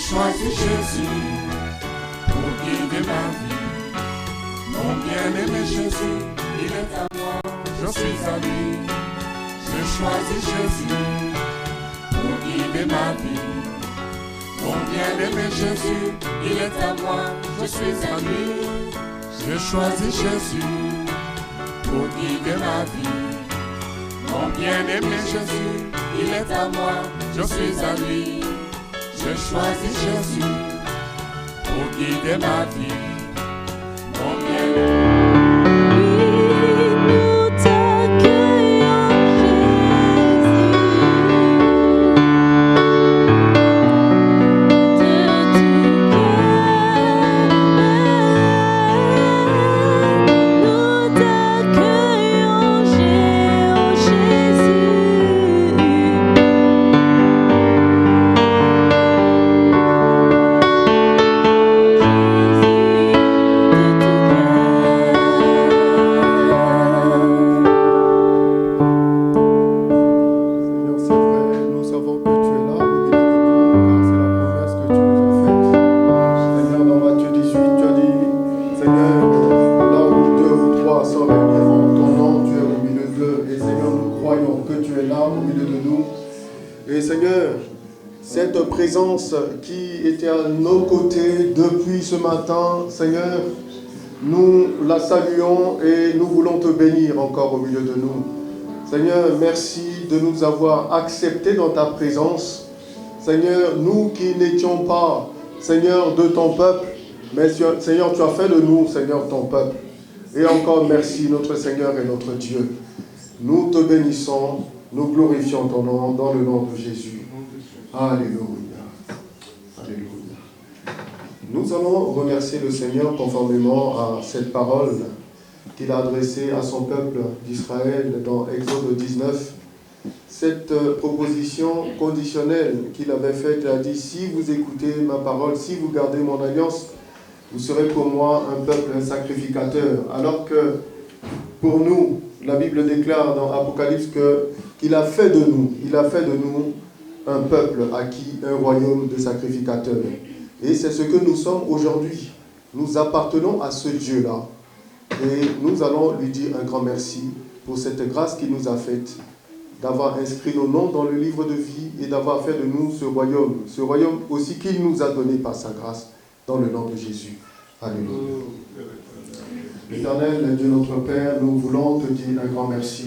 choisi Jésus pour guider ma vie. Mon bien-aimé Jésus, il est à moi, je suis à lui. J'ai choisi Jésus pour guider ma vie. Mon bien-aimé Jésus, il est à moi, je suis à lui. J'ai choisi Jésus pour guider ma vie. Mon bien-aimé Jésus, il est à moi, je suis à lui. J'ai choisi Jésus pour guider ma vie. Mon bien-aimé. Qui était à nos côtés depuis ce matin, Seigneur, nous la saluons et nous voulons te bénir encore au milieu de nous. Seigneur, merci de nous avoir acceptés dans ta présence. Seigneur, nous qui n'étions pas, Seigneur, de ton peuple, mais Seigneur, tu as fait de nous, Seigneur, ton peuple. Et encore merci, notre Seigneur et notre Dieu. Nous te bénissons, nous glorifions ton nom dans le nom de Jésus. Alléluia. Alléluia. Nous allons remercier le Seigneur conformément à cette parole qu'il a adressée à son peuple d'Israël dans Exode 19. Cette proposition conditionnelle qu'il avait faite, il a dit, si vous écoutez ma parole, si vous gardez mon alliance, vous serez pour moi un peuple sacrificateur. Alors que pour nous, la Bible déclare dans Apocalypse qu'il a fait de nous, un peuple acquis, un royaume de sacrificateurs. Et c'est ce que nous sommes aujourd'hui. Nous appartenons à ce Dieu-là. Et nous allons lui dire un grand merci pour cette grâce qu'il nous a faite, d'avoir inscrit nos noms dans le livre de vie et d'avoir fait de nous ce royaume aussi qu'il nous a donné par sa grâce, dans le nom de Jésus. Alléluia. Éternel Dieu notre Père, nous voulons te dire un grand merci.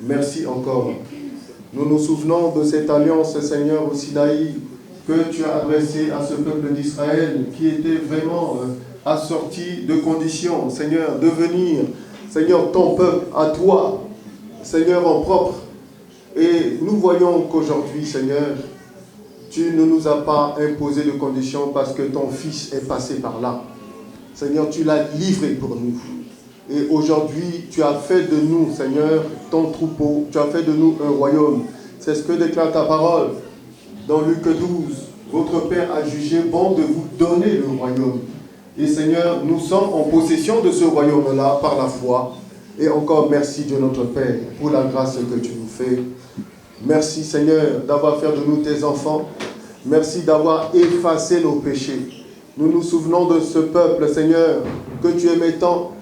Merci encore. Nous nous souvenons de cette alliance, Seigneur, au Sinaï, que tu as adressée à ce peuple d'Israël, qui était vraiment assorti de conditions, Seigneur, de venir, Seigneur, ton peuple, à toi, Seigneur, en propre. Et nous voyons qu'aujourd'hui, Seigneur, tu ne nous as pas imposé de conditions parce que ton Fils est passé par là. Seigneur, tu l'as livré pour nous. Et aujourd'hui, tu as fait de nous, Seigneur, ton troupeau. Tu as fait de nous un royaume. C'est ce que déclare ta parole. Dans Luc 12, votre Père a jugé bon de vous donner le royaume. Et Seigneur, nous sommes en possession de ce royaume-là par la foi. Et encore merci Dieu notre Père pour la grâce que tu nous fais. Merci Seigneur d'avoir fait de nous tes enfants. Merci d'avoir effacé nos péchés. Nous nous souvenons de ce peuple, Seigneur, que tu aimais tant,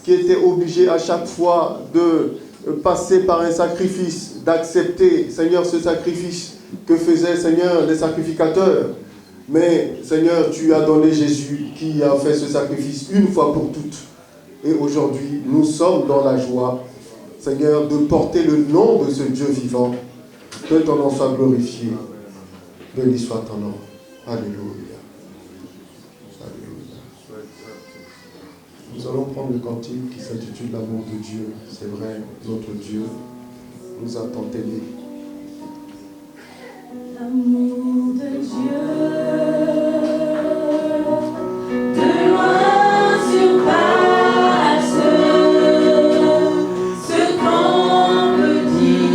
qui était obligé à chaque fois de passer par un sacrifice, d'accepter, Seigneur, ce sacrifice que faisaient, Seigneur, les sacrificateurs. Mais, Seigneur, tu as donné Jésus qui a fait ce sacrifice une fois pour toutes. Et aujourd'hui, nous sommes dans la joie, Seigneur, de porter le nom de ce Dieu vivant. Que ton nom soit glorifié. Béni soit ton nom. Alléluia. Nous allons prendre le cantique qui s'intitule L'amour de Dieu. C'est vrai, notre Dieu nous a tant aimés. L'amour de Dieu, de loin surpasse ce qu'on peut dire.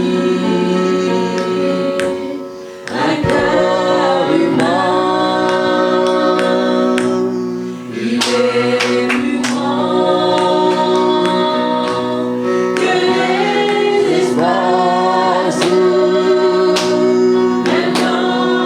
Un cœur humain, il est plus grand que les espaces. Même dans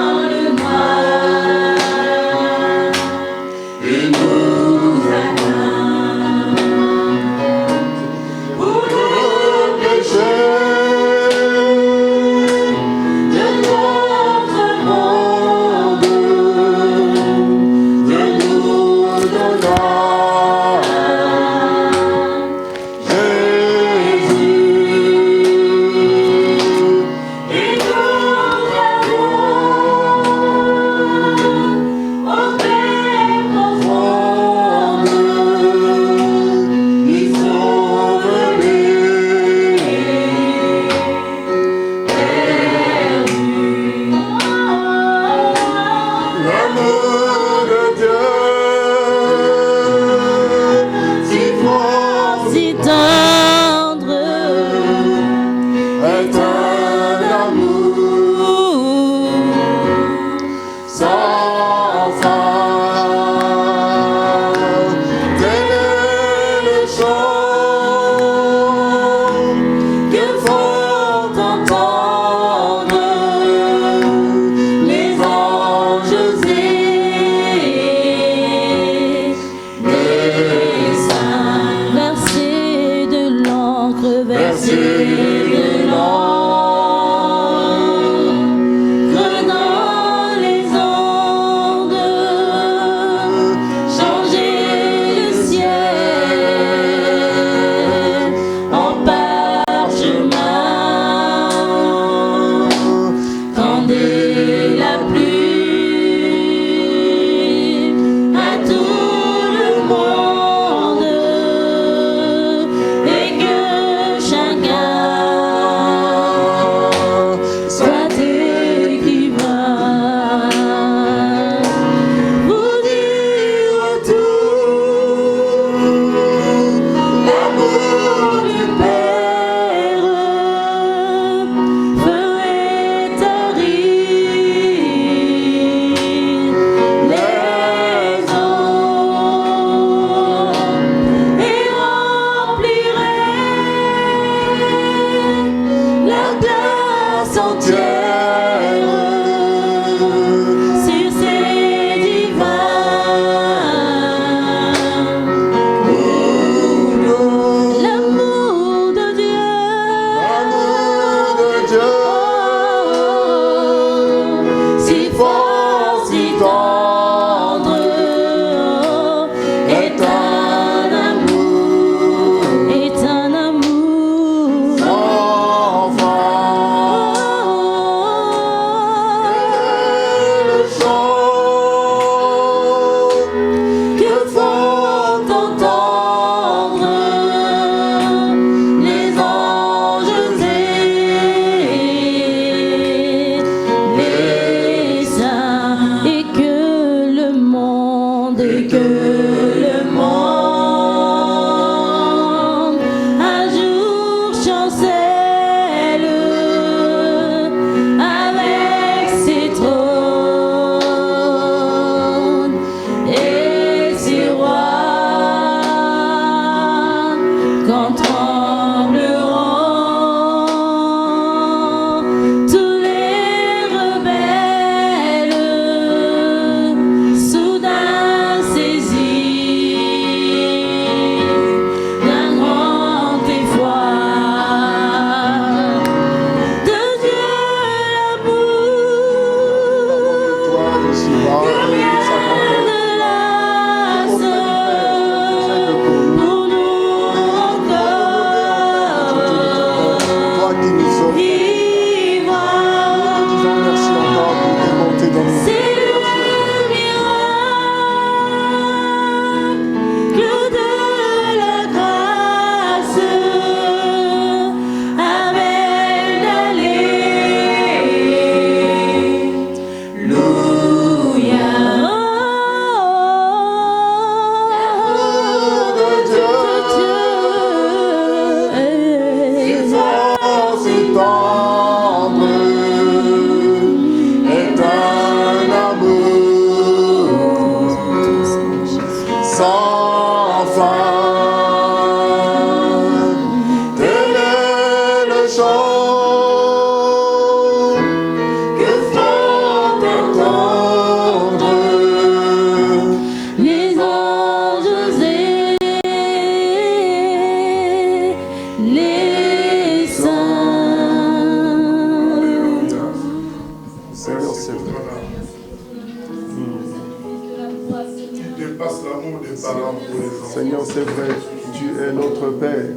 c'est vrai, tu es notre Père.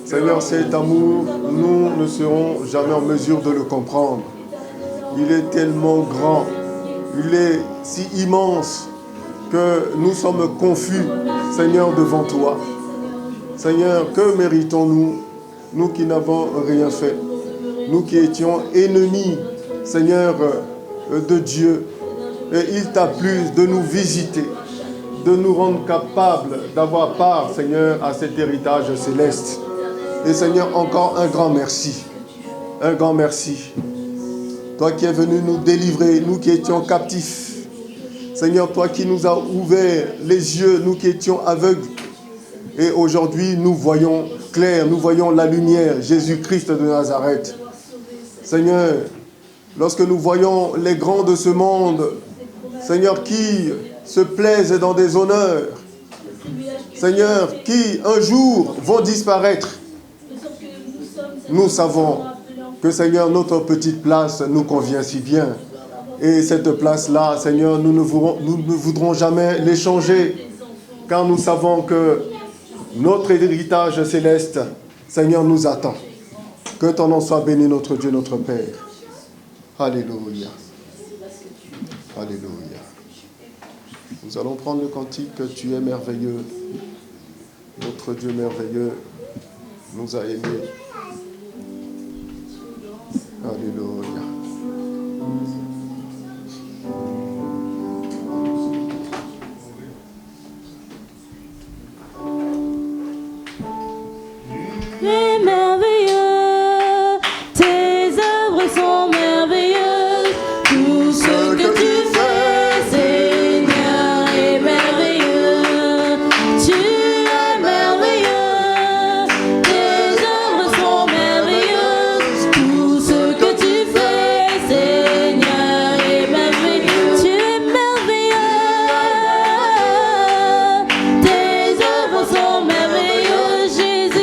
Seigneur, cet amour, nous ne serons jamais en mesure de le comprendre. Il est tellement grand, il est si immense que nous sommes confus, Seigneur, devant toi. Seigneur, que méritons-nous, nous qui n'avons rien fait, nous qui étions ennemis, Seigneur, de Dieu. Et il t'a plu de nous visiter, de nous rendre capables d'avoir part, Seigneur, à cet héritage céleste. Et Seigneur, encore un grand merci. Un grand merci. Toi qui es venu nous délivrer, nous qui étions captifs. Seigneur, toi qui nous as ouvert les yeux, nous qui étions aveugles. Et aujourd'hui, nous voyons clair, nous voyons la lumière, Jésus-Christ de Nazareth. Seigneur, lorsque nous voyons les grands de ce monde, Seigneur, qui se plaisent dans des honneurs, Seigneur, qui un jour vont disparaître, nous savons que, Seigneur, notre petite place nous convient si bien. Et cette place-là, Seigneur, nous ne voudrons jamais l'échanger, car nous savons que notre héritage céleste, Seigneur, nous attend. Que ton nom soit béni, notre Dieu, notre Père. Alléluia. Alléluia. Nous allons prendre le cantique « Tu es merveilleux ». Notre Dieu merveilleux nous a aimés. Alléluia. Tu es merveilleux, tes œuvres sont merveilleuses, tout ce que tu fais, Seigneur, est merveilleux. Tu es merveilleux, tes œuvres sont merveilleuses, tout ce que tu fais, Seigneur, est merveilleux. Tu es merveilleux, tes œuvres sont merveilleuses, Jésus.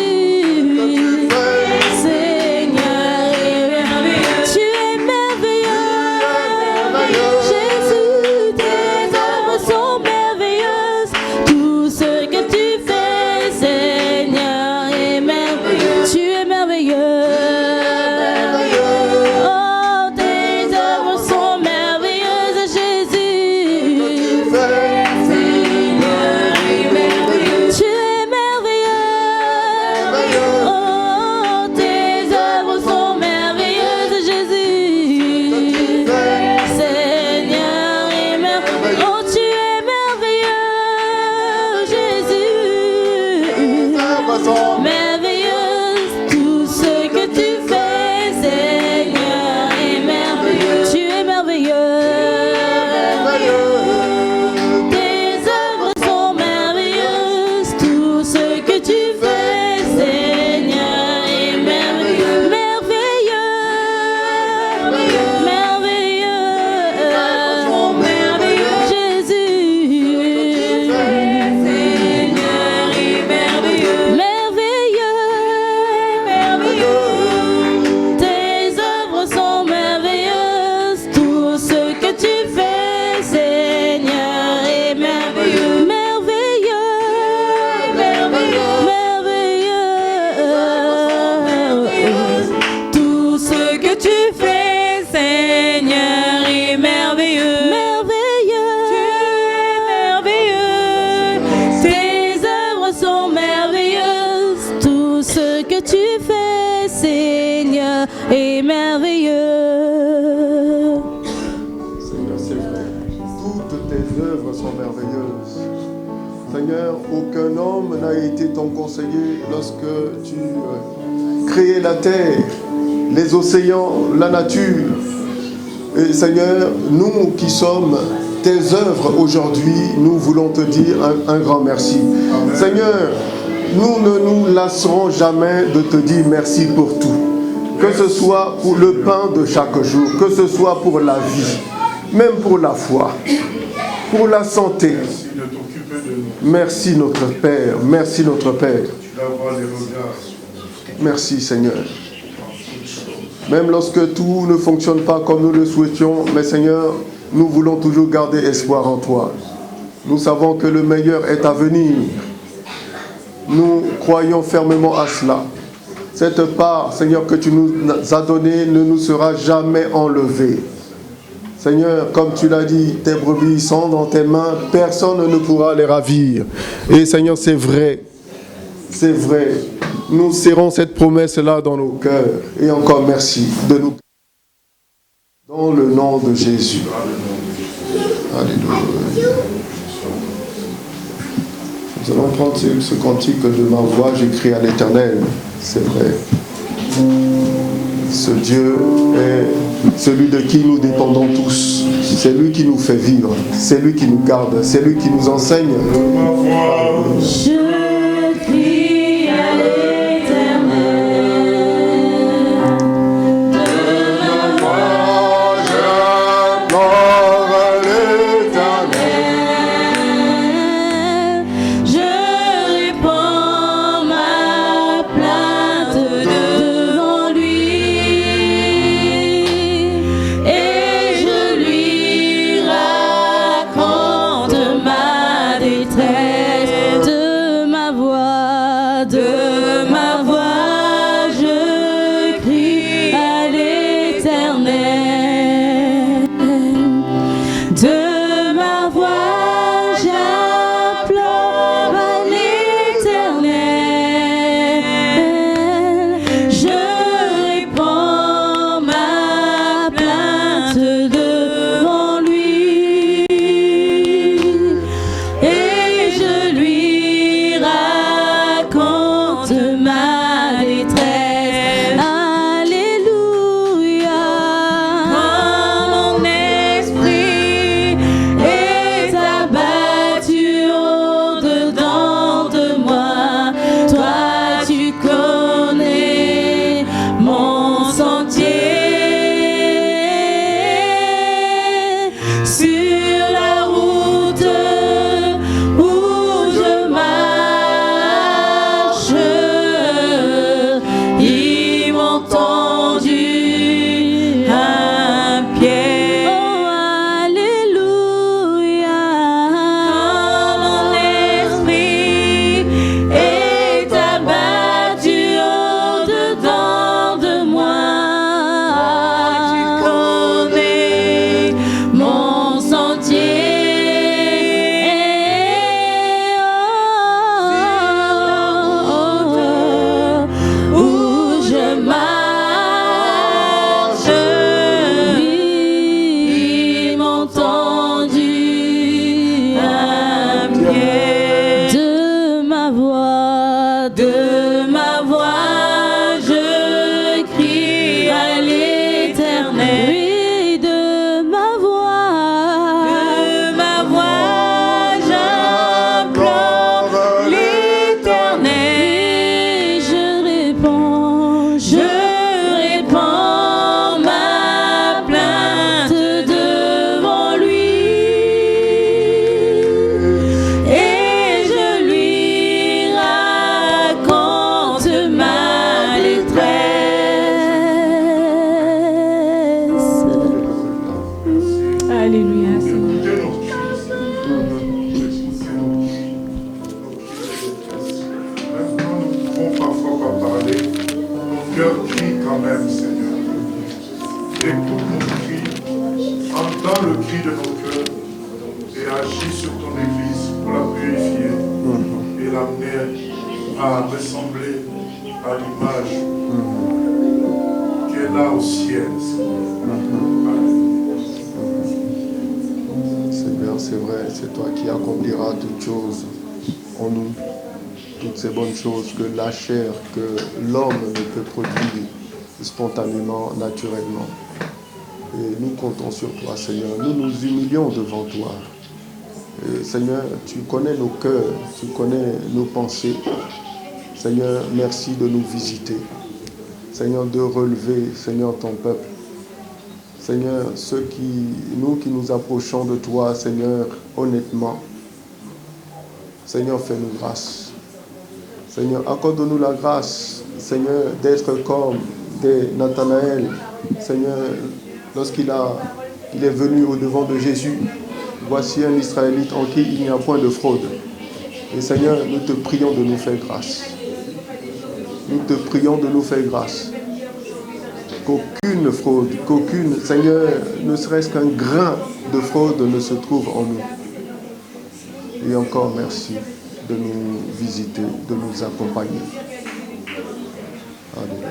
est merveilleux. Seigneur, c'est vrai. Toutes tes œuvres sont merveilleuses. Seigneur, aucun homme n'a été ton conseiller lorsque tu créais la terre, les océans, la nature. Et Seigneur, nous qui sommes tes œuvres aujourd'hui, nous voulons te dire un grand merci. Seigneur, nous ne nous lasserons jamais de te dire merci pour tout. Que ce soit pour le pain de chaque jour, que ce soit pour la vie, même pour la foi, pour la santé. Merci de t'occuper de nous. Merci notre Père, merci notre Père. Tu vas voir les regards. Merci Seigneur. Même lorsque tout ne fonctionne pas comme nous le souhaitions, mais Seigneur, nous voulons toujours garder espoir en toi. Nous savons que le meilleur est à venir. Nous croyons fermement à cela. Cette part, Seigneur, que tu nous as donnée ne nous sera jamais enlevée. Seigneur, comme tu l'as dit, tes brebis sont dans tes mains, personne ne pourra les ravir. Et Seigneur, c'est vrai. C'est vrai. Nous serrons cette promesse-là dans nos cœurs. Et encore merci de nous. Dans le nom de Jésus. Alléluia. Nous allons prendre ce cantique de ma voix, j'écris à l'Éternel. C'est vrai. Ce Dieu est celui de qui nous dépendons tous. C'est lui qui nous fait vivre. C'est lui qui nous garde. C'est lui qui nous enseigne. Je crie à l'Éternel. De ma voix, j'implore à l'Éternel. je répands ma plainte devant lui et je lui raconte ma détresse. De ma voix, je crie à l'Éternel. De ma voix, j'implore à l'Éternel. Je répands ma plainte devant lui et je lui raconte ma détresse. Alléluia. Quand mon esprit est abattu au-dedans de moi, toi tu connais mon sentier. Sur la route où je marche, ils m'ont tendu un pied. Oh, alléluia. Quand mon esprit est abattu au-dedans de moi, tu connais mon sentier. Où je marche, ils m'ont tendu un pied. De ma voix, je crie à l'Éternel. Oui, de ma voix, j'implore l'Éternel. Et je répands ma plainte devant lui et je lui raconte ma détresse. Alléluia, Seigneur. Maintenant, nous pouvons parfois pas parler. Nos cœurs crient quand même, Seigneur. Écoute nos cris, entends le cri de nos cœurs et agis sur ton Église pour la purifier et l'amener à ressembler à l'image qui est là au ciel. Seigneur, c'est vrai, c'est toi qui accompliras toutes choses en nous. Toutes ces bonnes choses que la chair, que l'homme ne peut produire spontanément, naturellement. Et nous comptons sur toi, Seigneur. Nous nous humilions devant toi. Et Seigneur, tu connais nos cœurs, tu connais nos pensées. Seigneur, merci de nous visiter. Seigneur, de relever, Seigneur, ton peuple. Seigneur, nous qui nous approchons de toi, Seigneur, honnêtement. Seigneur, fais-nous grâce. Seigneur, accorde-nous la grâce, Seigneur, d'être comme des Nathanaël. Seigneur, lorsqu'il est venu au devant de Jésus, voici un Israélite en qui il n'y a point de fraude. Et Seigneur, nous te prions de nous faire grâce. Nous te prions de nous faire grâce. Qu'aucune fraude, Seigneur, ne serait-ce qu'un grain de fraude ne se trouve en nous. Et encore merci de nous visiter, de nous accompagner. Alléluia.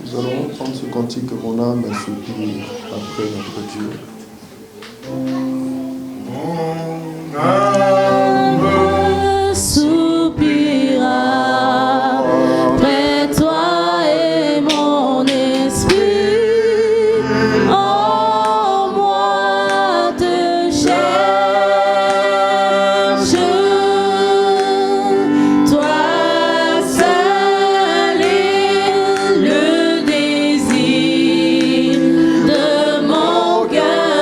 Nous allons prendre ce cantique que mon âme soupire après notre Dieu. Mon âme soupira près toi et mon esprit en moi te cherche. Toi seul est le désir de mon cœur.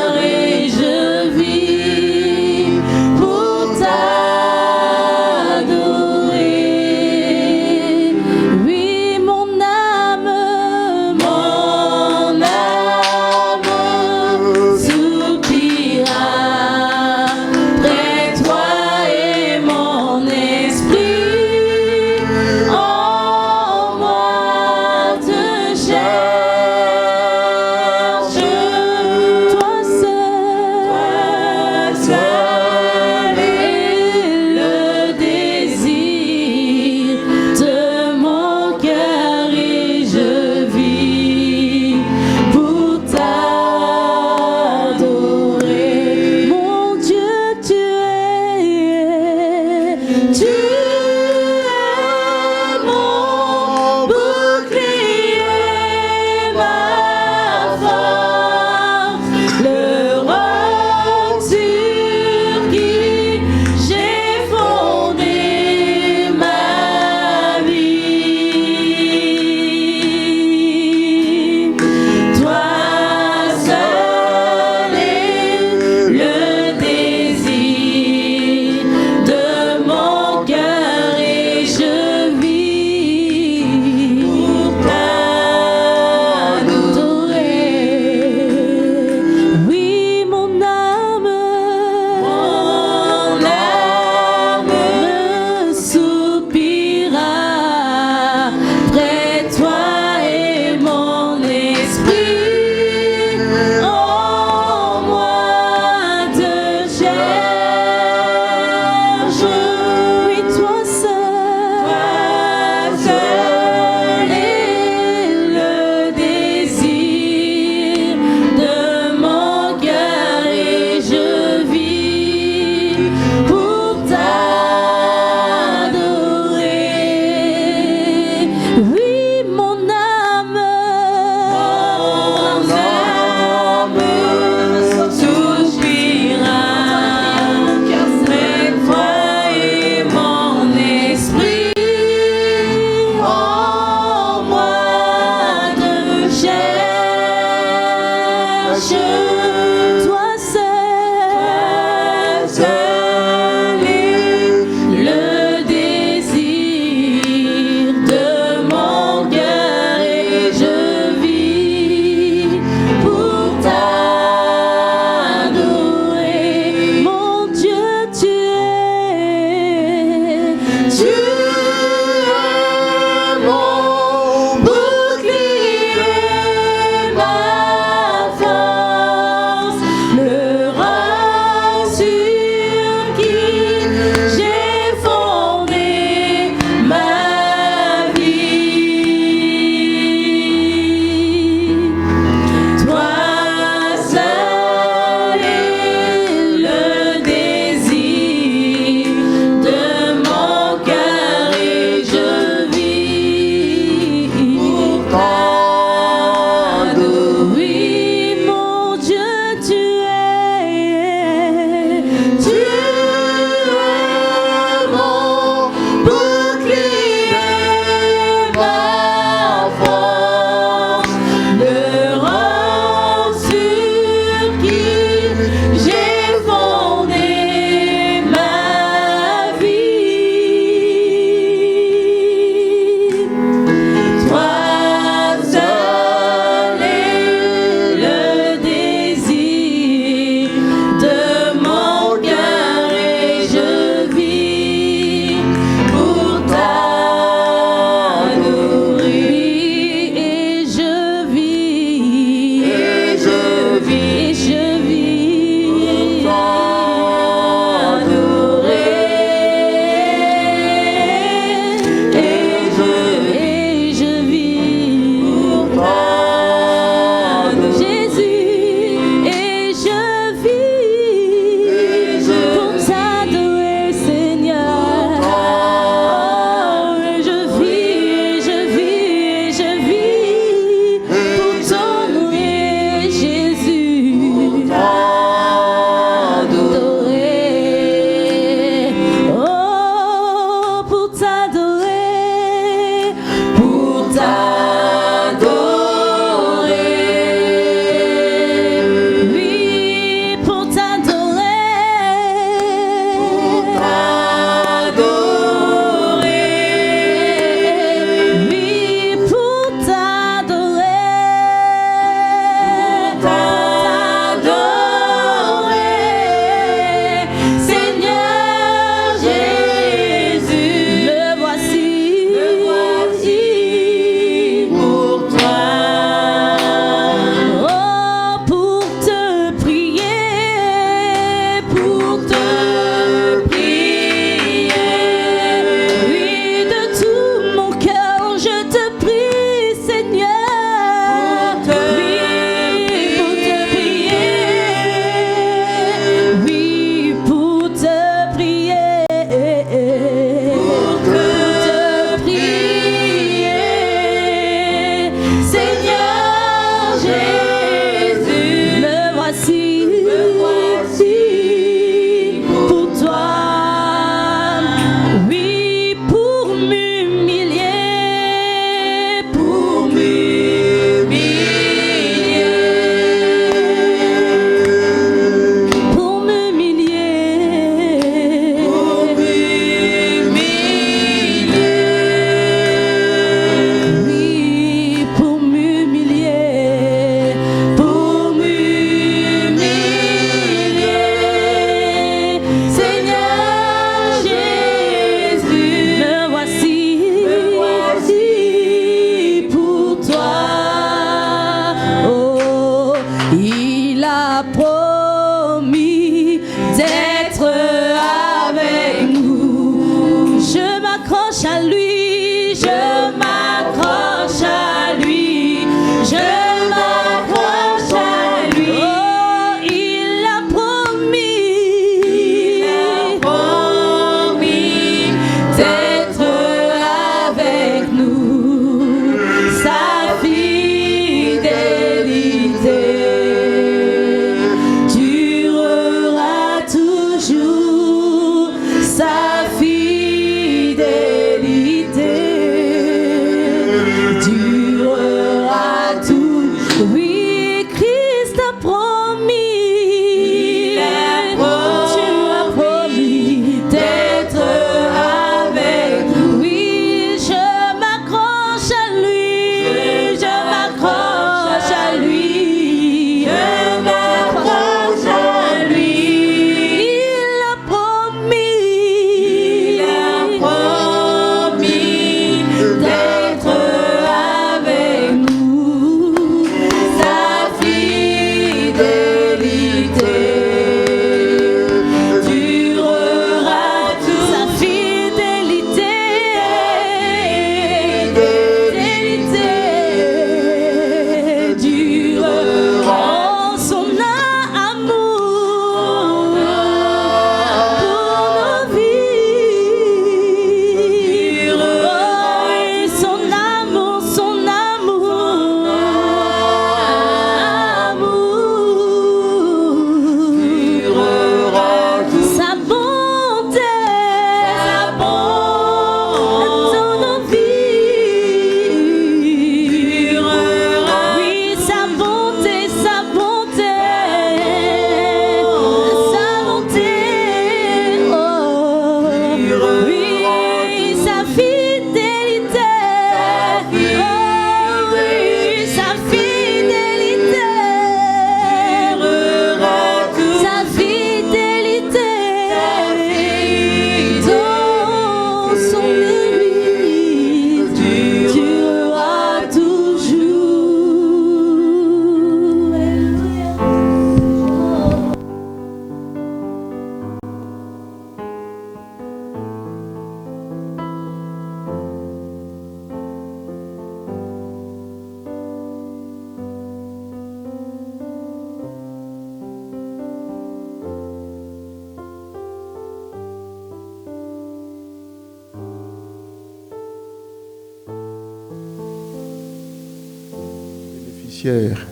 entière.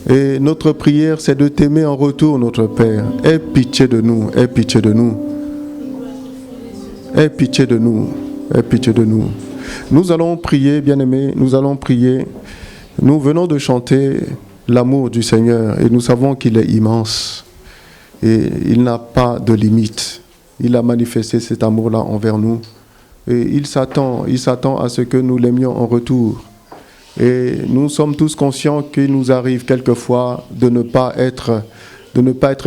Et notre prière, c'est de t'aimer en retour, notre Père. Aie pitié de nous, aie pitié de nous. Aie pitié de nous, aie pitié de nous. Nous allons prier, bien-aimés, nous allons prier. Nous venons de chanter l'amour du Seigneur et nous savons qu'il est immense. Et il n'a pas de limite. Il a manifesté cet amour-là envers nous. Et il s'attend à ce que nous l'aimions en retour. Et nous sommes tous conscients qu'il nous arrive quelquefois de ne pas être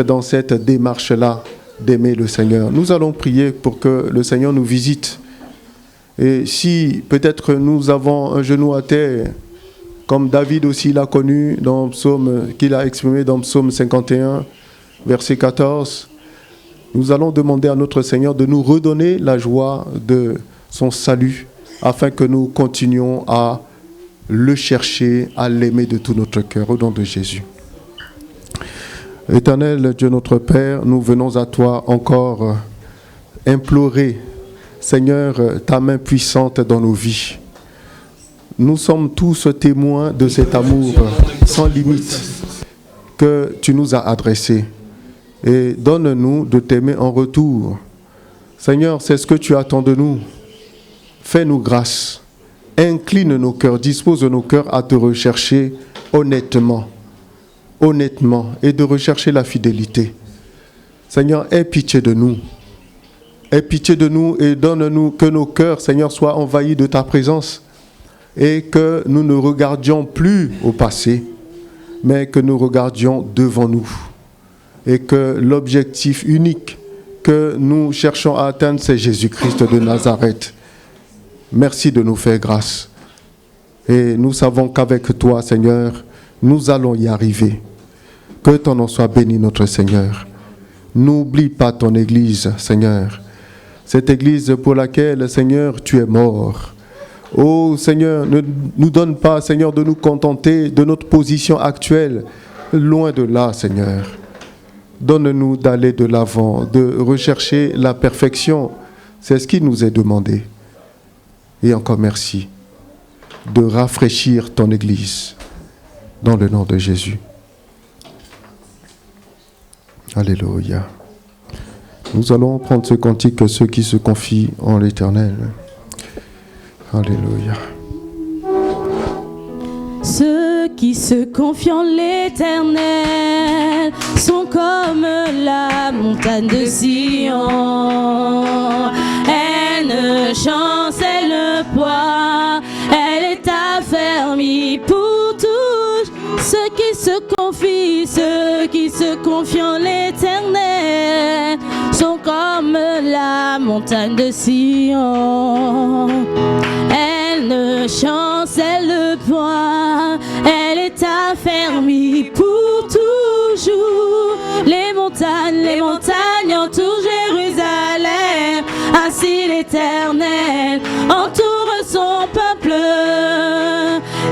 dans cette démarche-là d'aimer le Seigneur. Nous allons prier pour que le Seigneur nous visite. Et si peut-être nous avons un genou à terre, comme David aussi l'a connu dans Psaume, qu'il a exprimé dans Psaume 51, verset 14, nous allons demander à notre Seigneur de nous redonner la joie de son salut, afin que nous continuions à le chercher, à l'aimer de tout notre cœur, au nom de Jésus. Éternel Dieu notre Père, nous venons à toi encore implorer, Seigneur, ta main puissante dans nos vies. Nous sommes tous témoins de cet amour sans limite que tu nous as adressé. Et donne-nous de t'aimer en retour. Seigneur, c'est ce que tu attends de nous. Fais-nous grâce. Incline nos cœurs, dispose nos cœurs à te rechercher honnêtement, et de rechercher la fidélité. Seigneur, aie pitié de nous. Aie pitié de nous et donne-nous que nos cœurs, Seigneur, soient envahis de ta présence et que nous ne regardions plus au passé, mais que nous regardions devant nous. Et que l'objectif unique que nous cherchons à atteindre, c'est Jésus-Christ de Nazareth. Merci de nous faire grâce. Et nous savons qu'avec toi, Seigneur, nous allons y arriver. Que ton nom soit béni, notre Seigneur. N'oublie pas ton Église, Seigneur. Cette Église pour laquelle, Seigneur, tu es mort. Oh, Seigneur, ne nous donne pas, Seigneur, de nous contenter de notre position actuelle. Loin de là, Seigneur. Donne-nous d'aller de l'avant, de rechercher la perfection. C'est ce qui nous est demandé. Et encore merci de rafraîchir ton Église dans le nom de Jésus. Alléluia. Nous allons prendre ce cantique, ceux qui se confient en l'Éternel. Alléluia. Ceux qui se confient en l'Éternel sont comme la montagne de Sion. Elle ne chancelle point, elle est affermie pour tous. Ceux qui se confient en l'Éternel sont comme la montagne de Sion. Elle ne chancelle point, elle est affermie pour toujours. Les montagnes entourent Jérusalem. Ainsi l'Éternel entoure son peuple.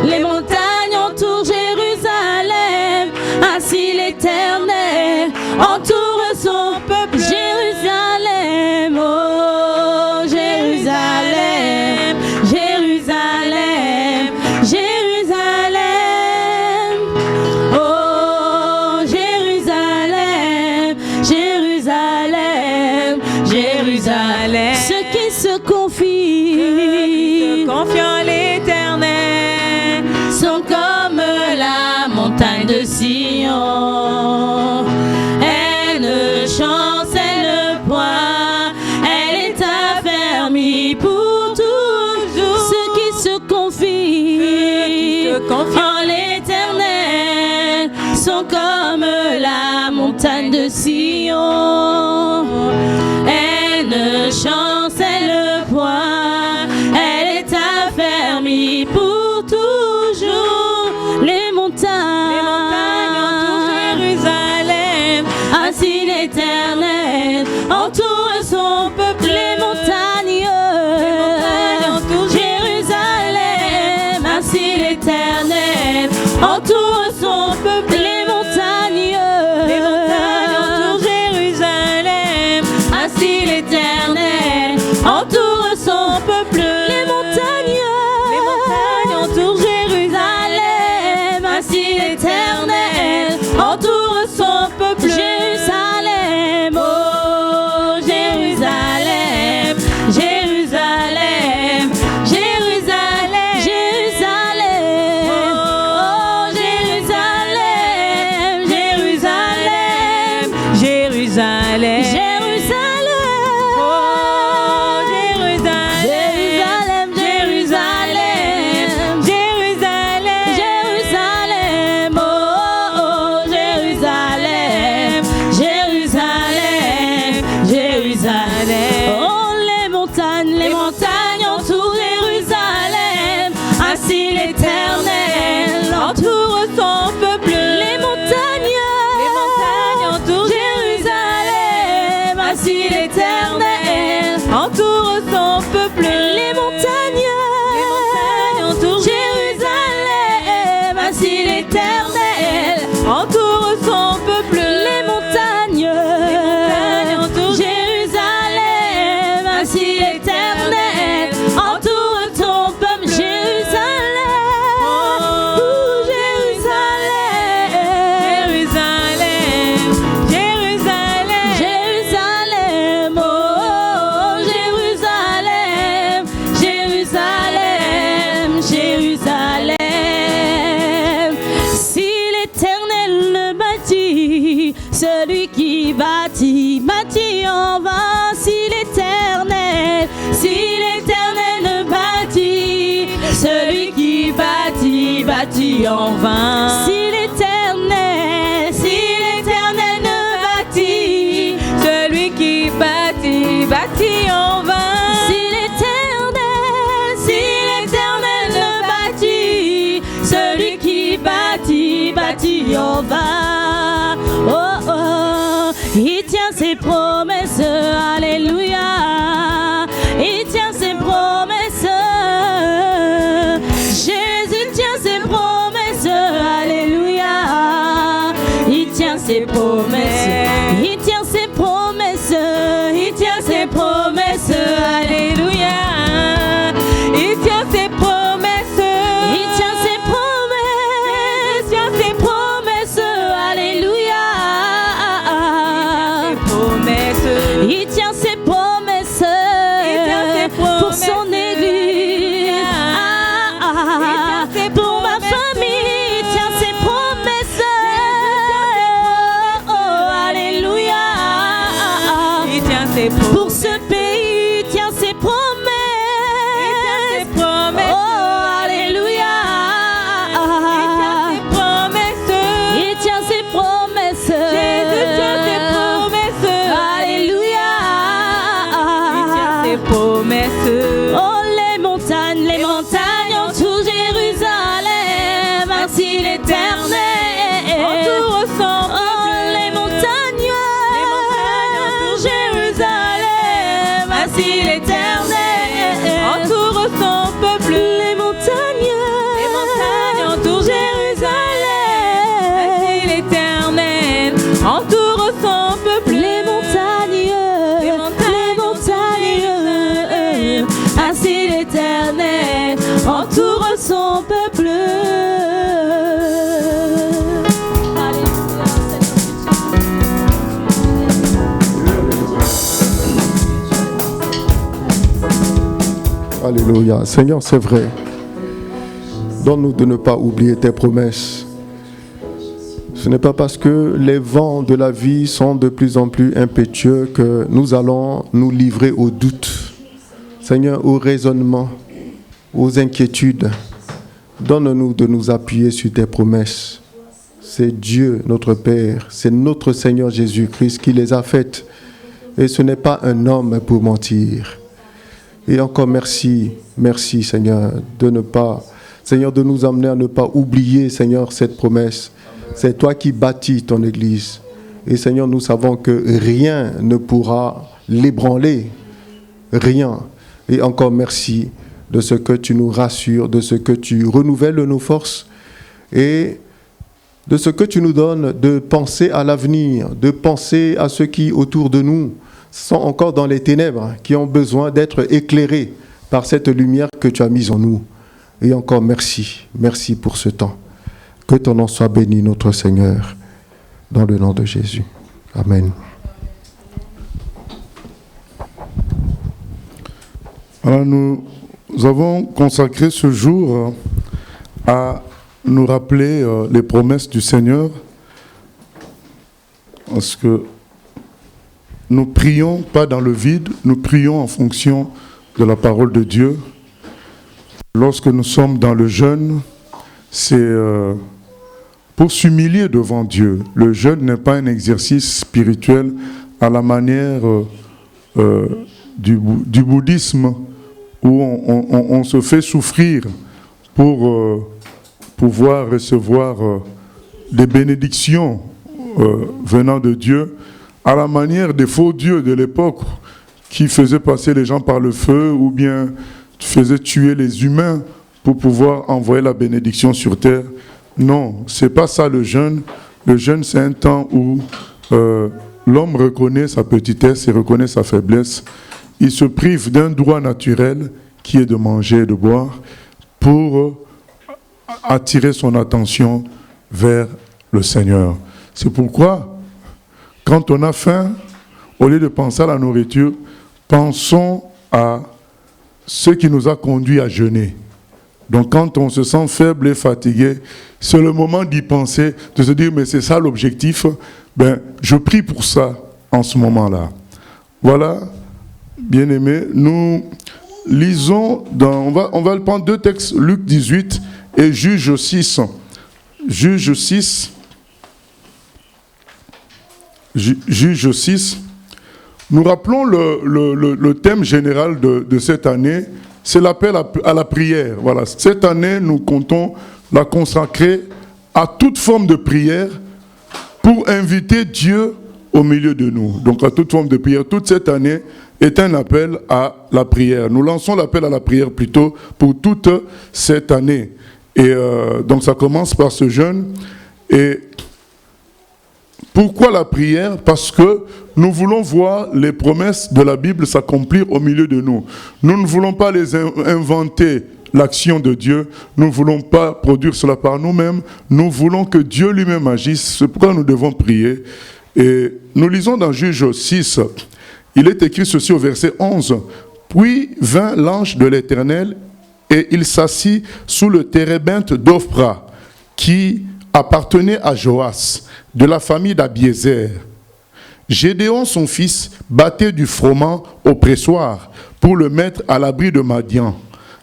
Les montagnes entourent Jérusalem. Ainsi l'Éternel entoure son peuple. Jérusalem, oh Jérusalem, Jérusalem, Jérusalem, oh Jérusalem, Jérusalem, Jérusalem. Ceux qui se confient en l'Éternel sont comme la montagne de Sion. Elle ne chancelle point, elle est affermie pour toujours. Ceux qui se confient en l'Éternel sont comme la montagne de Sion. Elle ne chancelle point, elle est affermie pour toujours. Les montagnes entourent Jérusalem. Ainsi l'Éternel entoure son peuple. Les montagnes entourent Jérusalem. Ainsi l'Éternel bâtit en vain. Si l'Éternel ne bâtit, celui qui bâtit, bâtit en vain. Si l'Éternel ne bâtit, celui qui bâtit, bâtit en vain. Oh oh, il tient ses promesses, alléluia. Il tient ses promesses. Jésus tient ses promesses, alléluia. Il tient ses promesses. Il tient ses promesses. Il tient ses promesses, alléluia. Il tient ses promesses. Il tient ses promesses. Il tient ses promesses, alléluia. Il tient ses promesses. Pour son église, pour ma famille, il tient ses promesses. Oh, alléluia. Il tient ses promesses. Pour ce pays, il tient ses promesses. Oh, alléluia. Il tient ses promesses. Jésus tient ses promesses. Alléluia. Il tient ses promesses. Oh, les montagnes entourent Jérusalem, ainsi l'Éternel entoure son peuple. Oh, les montagnes entourent Jérusalem, ainsi l'Éternel entoure son peuple. Les montagnes entourent Jérusalem, ainsi l'Éternel entoure son peuple. Les montagnes ainsi l'Éternel entoure son peuple. Alléluia. Seigneur, c'est vrai. Donne-nous de ne pas oublier tes promesses. Ce n'est pas parce que les vents de la vie sont de plus en plus impétueux que nous allons nous livrer aux doutes. Seigneur, au raisonnement, aux inquiétudes. Donne-nous de nous appuyer sur tes promesses. C'est Dieu, notre Père, c'est notre Seigneur Jésus-Christ qui les a faites. Et ce n'est pas un homme pour mentir. Et encore merci Seigneur, de nous amener à ne pas oublier, Seigneur, cette promesse. C'est toi qui bâtis ton Église. Et Seigneur, nous savons que rien ne pourra l'ébranler. Rien. Et encore merci de ce que tu nous rassures, de ce que tu renouvelles nos forces et de ce que tu nous donnes de penser à l'avenir, de penser à ceux qui, autour de nous, sont encore dans les ténèbres, qui ont besoin d'être éclairés par cette lumière que tu as mise en nous. Et encore merci pour ce temps. Que ton nom soit béni, notre Seigneur, dans le nom de Jésus. Amen. Alors nous avons consacré ce jour à nous rappeler les promesses du Seigneur, parce que nous prions pas dans le vide, nous prions en fonction de la parole de Dieu. Lorsque nous sommes dans le jeûne, c'est pour s'humilier devant Dieu. Le jeûne n'est pas un exercice spirituel à la manière du bouddhisme, où on se fait souffrir pour pouvoir recevoir des bénédictions venant de Dieu, à la manière des faux dieux de l'époque qui faisaient passer les gens par le feu ou bien faisaient tuer les humains pour pouvoir envoyer la bénédiction sur terre. Non, c'est pas ça le jeûne. Le jeûne, c'est un temps où l'homme reconnaît sa petitesse et reconnaît sa faiblesse. Il se prive d'un droit naturel qui est de manger et de boire pour attirer son attention vers le Seigneur. C'est pourquoi, quand on a faim, au lieu de penser à la nourriture, pensons à ce qui nous a conduit à jeûner. Donc quand on se sent faible et fatigué, c'est le moment d'y penser, de se dire, mais c'est ça l'objectif, je prie pour ça en ce moment-là. Voilà, bien-aimés, nous lisons, on va prendre deux textes, Luc 18 et Juge 6. Juge 6. Juge 6. Nous rappelons le thème général de cette année, c'est l'appel à la prière. Voilà. Cette année, nous comptons la consacrer à toute forme de prière pour inviter Dieu au milieu de nous. Donc à toute forme de prière, toute cette année est un appel à la prière. Nous lançons l'appel à la prière plutôt pour toute cette année. Et donc ça commence par ce jeûne. Et pourquoi la prière? Parce que nous voulons voir les promesses de la Bible s'accomplir au milieu de nous. Nous ne voulons pas les inventer, l'action de Dieu. Nous ne voulons pas produire cela par nous-mêmes. Nous voulons que Dieu lui-même agisse. C'est pourquoi nous devons prier. Et nous lisons dans Juge 6, il est écrit ceci au verset 11. « Puis vint l'ange de l'Éternel et il s'assit sous le térébinthe d'Ophra, qui appartenait à Joas, de la famille d'Abiézer. Gédéon, son fils, battait du froment au pressoir pour le mettre à l'abri de Madian.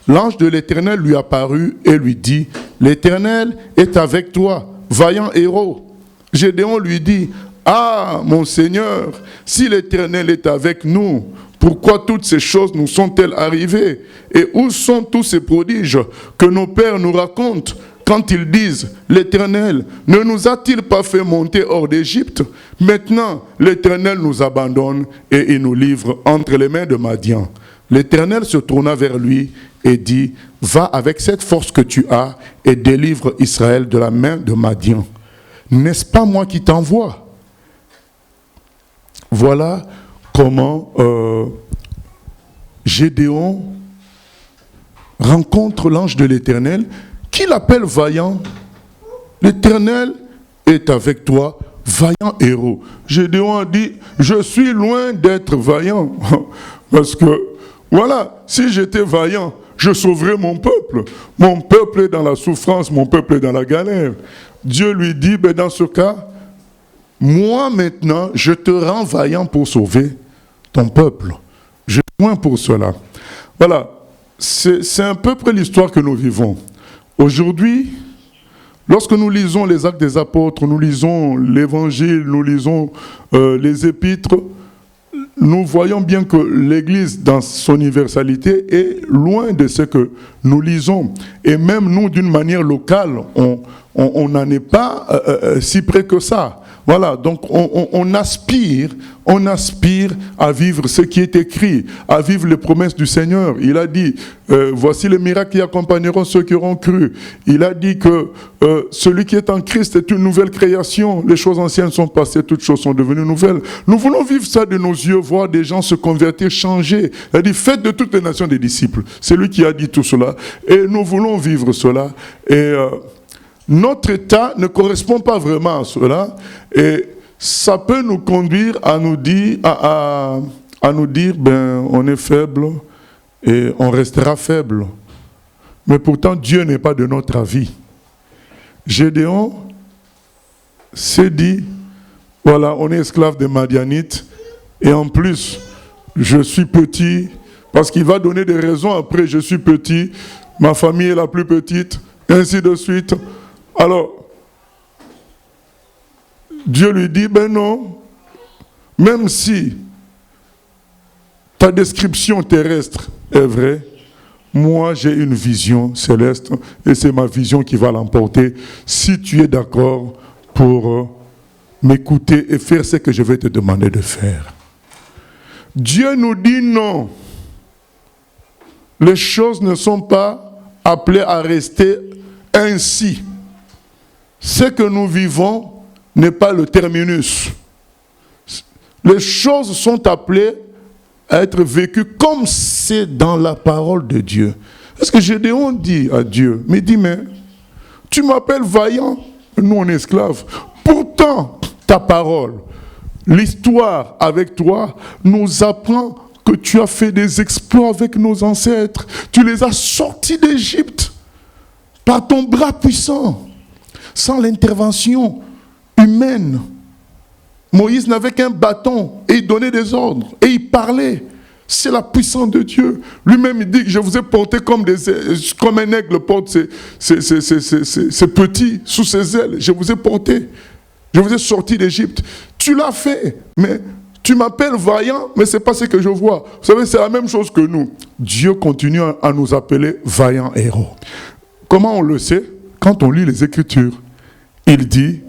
L'ange de l'Éternel lui apparut et lui dit, « L'Éternel est avec toi, vaillant héros. » Gédéon lui dit, « Ah, mon Seigneur, si l'Éternel est avec nous, pourquoi toutes ces choses nous sont-elles arrivées? Et où sont tous ces prodiges que nos pères nous racontent quand ils disent, l'Éternel ne nous a-t-il pas fait monter hors d'Égypte? Maintenant, l'Éternel nous abandonne et il nous livre entre les mains de Madian. » L'Éternel se tourna vers lui et dit, « Va avec cette force que tu as et délivre Israël de la main de Madian. N'est-ce pas moi qui t'envoie? » Voilà comment Gédéon rencontre l'ange de l'Éternel qui l'appelle vaillant. L'Éternel est avec toi, vaillant héros. Gédéon a dit, je suis loin d'être vaillant. Parce que, voilà, si j'étais vaillant, je sauverais mon peuple. Mon peuple est dans la souffrance, mon peuple est dans la galère. Dieu lui dit, ben dans ce cas, moi maintenant, je te rends vaillant pour sauver ton peuple. Je loin pour cela. Voilà, c'est à peu près l'histoire que nous vivons. Aujourd'hui, lorsque nous lisons les Actes des Apôtres, nous lisons l'Évangile, nous lisons les Épîtres, nous voyons bien que l'Église, dans son universalité, est loin de ce que nous lisons. Et même nous, d'une manière locale, on n'en est pas si près que ça. Voilà, donc on aspire à vivre ce qui est écrit, à vivre les promesses du Seigneur. Il a dit, voici les miracles qui accompagneront ceux qui auront cru. Il a dit que celui qui est en Christ est une nouvelle création. Les choses anciennes sont passées, toutes choses sont devenues nouvelles. Nous voulons vivre ça de nos yeux, voir des gens se convertir, changer. Il a dit, faites de toutes les nations des disciples. C'est lui qui a dit tout cela. Et nous voulons vivre cela. Et notre état ne correspond pas vraiment à cela. Et ça peut nous conduire à nous dire, ben, on est faible et on restera faible. Mais pourtant, Dieu n'est pas de notre avis. Gédéon s'est dit, voilà, on est esclave des Madianites et en plus, je suis petit, parce qu'il va donner des raisons après, je suis petit, ma famille est la plus petite, et ainsi de suite. Alors, Dieu lui dit, ben non, même si ta description terrestre est vraie, moi j'ai une vision céleste et c'est ma vision qui va l'emporter si tu es d'accord pour m'écouter et faire ce que je vais te demander de faire. Dieu nous dit non. Les choses ne sont pas appelées à rester ainsi. Ce que nous vivons n'est pas le terminus. Les choses sont appelées à être vécues comme c'est dans la parole de Dieu. Parce que Gédéon dit à Dieu, mais dis, mais tu m'appelles vaillant, nous on est esclaves. Pourtant, ta parole, l'histoire avec toi nous apprend que tu as fait des exploits avec nos ancêtres. Tu les as sortis d'Égypte par ton bras puissant, sans l'intervention humaine. Moïse n'avait qu'un bâton et il donnait des ordres et il parlait. C'est la puissance de Dieu. Lui-même, il dit que je vous ai porté comme un aigle porte ses petits sous ses ailes. Je vous ai porté. Je vous ai sorti d'Égypte. Tu l'as fait, mais tu m'appelles vaillant, mais ce n'est pas ce que je vois. Vous savez, c'est la même chose que nous. Dieu continue à nous appeler vaillants héros. Comment on le sait? Quand on lit les Écritures, il dit,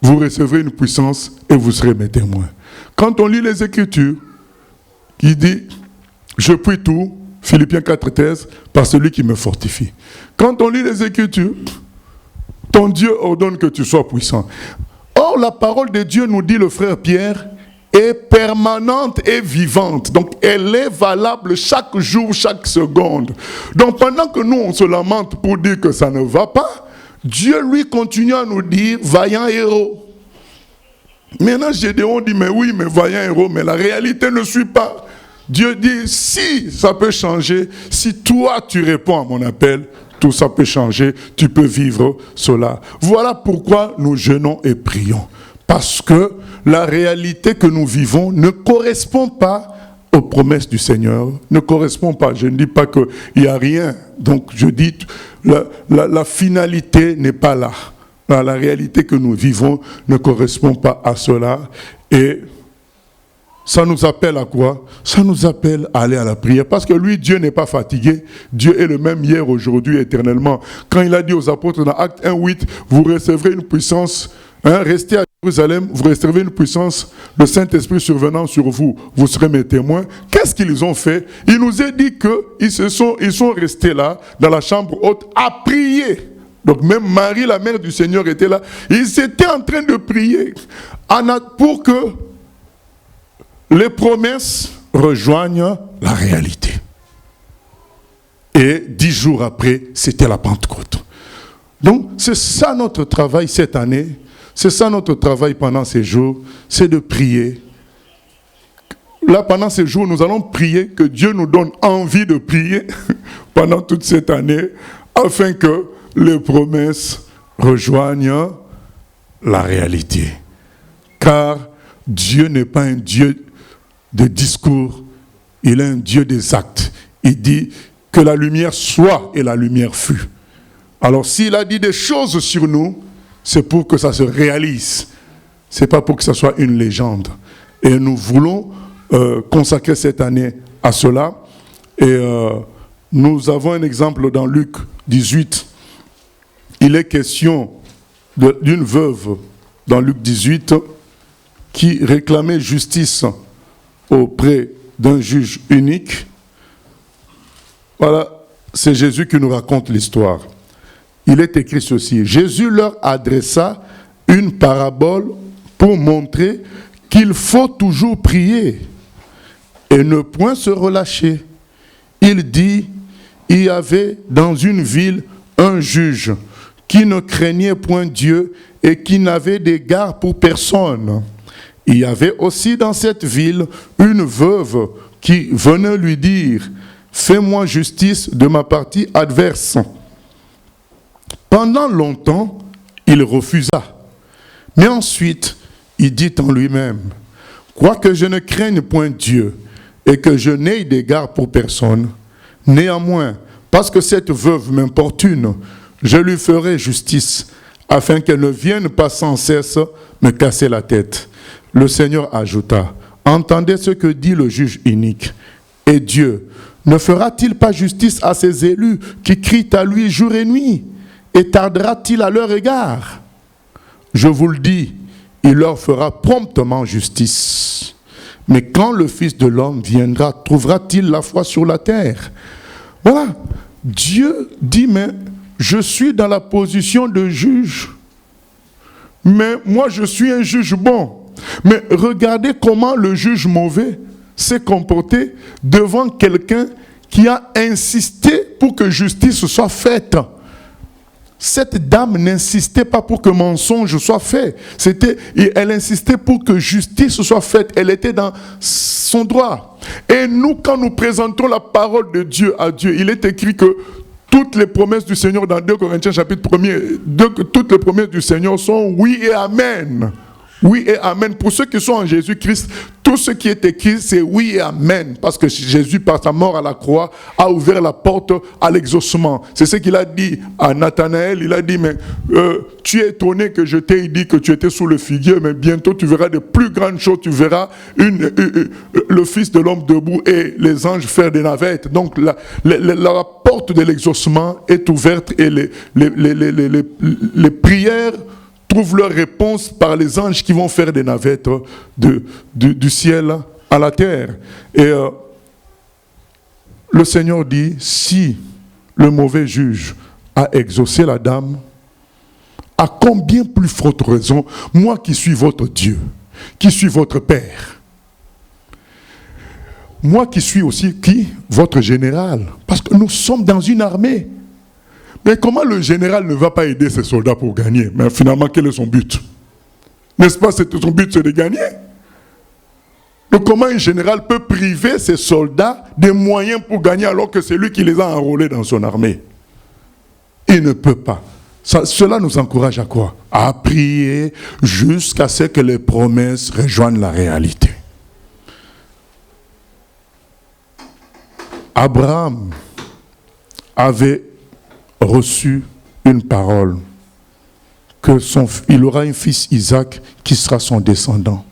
vous recevrez une puissance et vous serez mes témoins. Quand on lit les Écritures, il dit, je puis tout, Philippiens 4,13, par celui qui me fortifie. Quand on lit les Écritures, ton Dieu ordonne que tu sois puissant. Or, la parole de Dieu, nous dit le frère Pierre, est permanente et vivante. Donc, elle est valable chaque jour, chaque seconde. Donc, pendant que nous, on se lamente pour dire que ça ne va pas, Dieu, lui, continue à nous dire, vaillant héros. Maintenant, Gédéon dit, mais oui, mais vaillant héros, mais la réalité ne suit pas. Dieu dit, si ça peut changer, si toi, tu réponds à mon appel, tout ça peut changer, tu peux vivre cela. Voilà pourquoi nous jeûnons et prions. Parce que la réalité que nous vivons ne correspond pas aux promesses du Seigneur, ne correspond pas. Je ne dis pas qu'il n'y a rien. Donc je dis, la finalité n'est pas là. La réalité que nous vivons ne correspond pas à cela. Et ça nous appelle à quoi? Ça nous appelle à aller à la prière. Parce que lui, Dieu n'est pas fatigué. Dieu est le même hier, aujourd'hui, éternellement. Quand il a dit aux apôtres dans Acte 1:8, vous recevrez une puissance, restez à Jérusalem, vous recevrez une puissance, le Saint-Esprit survenant sur vous, vous serez mes témoins. Qu'est-ce qu'ils ont fait? Il nous a dit qu'ils sont restés là, dans la chambre haute, à prier. Donc même Marie, la mère du Seigneur, était là. Ils étaient en train de prier pour que les promesses rejoignent la réalité. Et 10 jours après, c'était la Pentecôte. Donc c'est ça notre travail cette année. C'est ça notre travail pendant ces jours, c'est de prier. Là, pendant ces jours, nous allons prier que Dieu nous donne envie de prier pendant toute cette année, afin que les promesses rejoignent la réalité. Car Dieu n'est pas un Dieu de discours, il est un Dieu des actes. Il dit que la lumière soit et la lumière fut. Alors s'il a dit des choses sur nous, c'est pour que ça se réalise. Ce n'est pas pour que ça soit une légende. Et nous voulons consacrer cette année à cela. Et nous avons un exemple dans Luc 18. Il est question d'une veuve dans Luc 18 qui réclamait justice auprès d'un juge unique. Voilà, c'est Jésus qui nous raconte l'histoire. Il est écrit ceci. Jésus leur adressa une parabole pour montrer qu'il faut toujours prier et ne point se relâcher. Il dit, il y avait dans une ville un juge qui ne craignait point Dieu et qui n'avait d'égard pour personne. Il y avait aussi dans cette ville une veuve qui venait lui dire, fais-moi justice de ma partie adverse. Pendant longtemps, il refusa. Mais ensuite, il dit en lui-même, quoique je ne craigne point Dieu et que je n'aie d'égard pour personne, néanmoins, parce que cette veuve m'importune, je lui ferai justice, afin qu'elle ne vienne pas sans cesse me casser la tête. Le Seigneur ajouta, entendez ce que dit le juge inique. Et Dieu ne fera-t-il pas justice à ses élus qui crient à lui jour et nuit? Et tardera-t-il à leur égard? Je vous le dis, il leur fera promptement justice. Mais quand le Fils de l'homme viendra, trouvera-t-il la foi sur la terre? Voilà, Dieu dit, mais je suis dans la position de juge. Mais moi, je suis un juge bon. Mais regardez comment le juge mauvais s'est comporté devant quelqu'un qui a insisté pour que justice soit faite. Cette dame n'insistait pas pour que mensonge soit fait. Elle insistait pour que justice soit faite. Elle était dans son droit. Et nous, quand nous présentons la parole de Dieu à Dieu, il est écrit que toutes les promesses du Seigneur dans 2 Corinthiens chapitre 1er, toutes les promesses du Seigneur sont oui et amen. Oui et amen. Pour ceux qui sont en Jésus-Christ, tout ce qui est écrit, c'est oui et amen. Parce que Jésus, par sa mort à la croix, a ouvert la porte à l'exaucement. C'est ce qu'il a dit à Nathanaël. Il a dit, mais tu es étonné que je t'ai dit que tu étais sous le figuier, mais bientôt tu verras de plus grandes choses. Tu verras le Fils de l'homme debout et les anges faire des navettes. Donc la porte de l'exaucement est ouverte et les prières trouvent leur réponse par les anges qui vont faire des navettes du ciel à la terre. Et le Seigneur dit, si le mauvais juge a exaucé la dame, à combien plus forte raison, moi qui suis votre Dieu, qui suis votre Père, moi qui suis aussi votre général, parce que nous sommes dans une armée. Mais comment le général ne va pas aider ses soldats pour gagner? Mais finalement, quel est son but? N'est-ce pas, son but, c'est de gagner? Donc comment un général peut priver ses soldats des moyens pour gagner alors que c'est lui qui les a enrôlés dans son armée? Il ne peut pas. Cela nous encourage à quoi? À prier jusqu'à ce que les promesses rejoignent la réalité. Abraham avait reçu une parole qu'il aura un fils Isaac qui sera son descendant.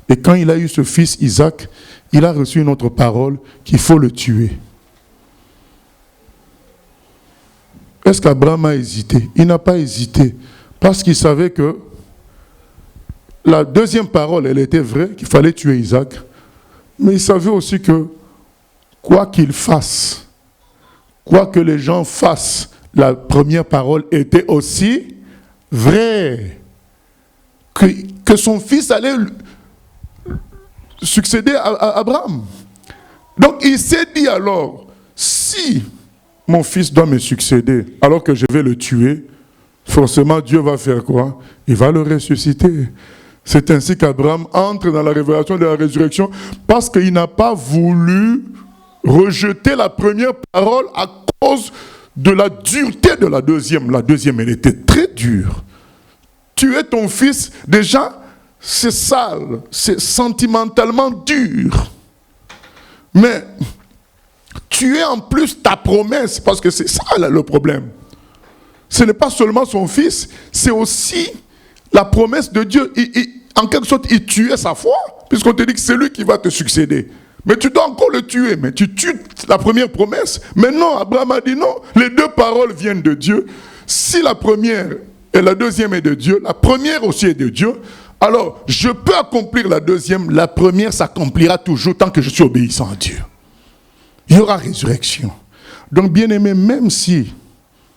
Et quand il a eu ce fils Isaac, il a reçu une autre parole qu'il faut le tuer. Est-ce qu'Abraham a hésité? Il n'a pas hésité parce qu'il savait que la deuxième parole, elle était vraie, qu'il fallait tuer Isaac, mais il savait aussi que quoi qu'il fasse, quoi que les gens fassent, la première parole était aussi vraie. Que son fils allait succéder à Abraham. Donc il s'est dit alors, si mon fils doit me succéder alors que je vais le tuer, forcément Dieu va faire quoi? Il va le ressusciter. C'est ainsi qu'Abraham entre dans la révélation de la résurrection parce qu'il n'a pas voulu rejeter la première parole à cause de la dureté de la deuxième. La deuxième, elle était très dure. Tuer ton fils, déjà, c'est sale, c'est sentimentalement dur. Mais tuer en plus ta promesse, parce que c'est ça là, le problème. Ce n'est pas seulement son fils, c'est aussi la promesse de Dieu. En quelque sorte, il tuait sa foi, puisqu'on te dit que c'est lui qui va te succéder. Mais tu dois encore le tuer, mais tu tues la première promesse. Mais non, Abraham a dit non, les deux paroles viennent de Dieu. Si la première et la deuxième est de Dieu, la première aussi est de Dieu, alors je peux accomplir la deuxième, la première s'accomplira toujours tant que je suis obéissant à Dieu. Il y aura résurrection. Donc bien aimé, même si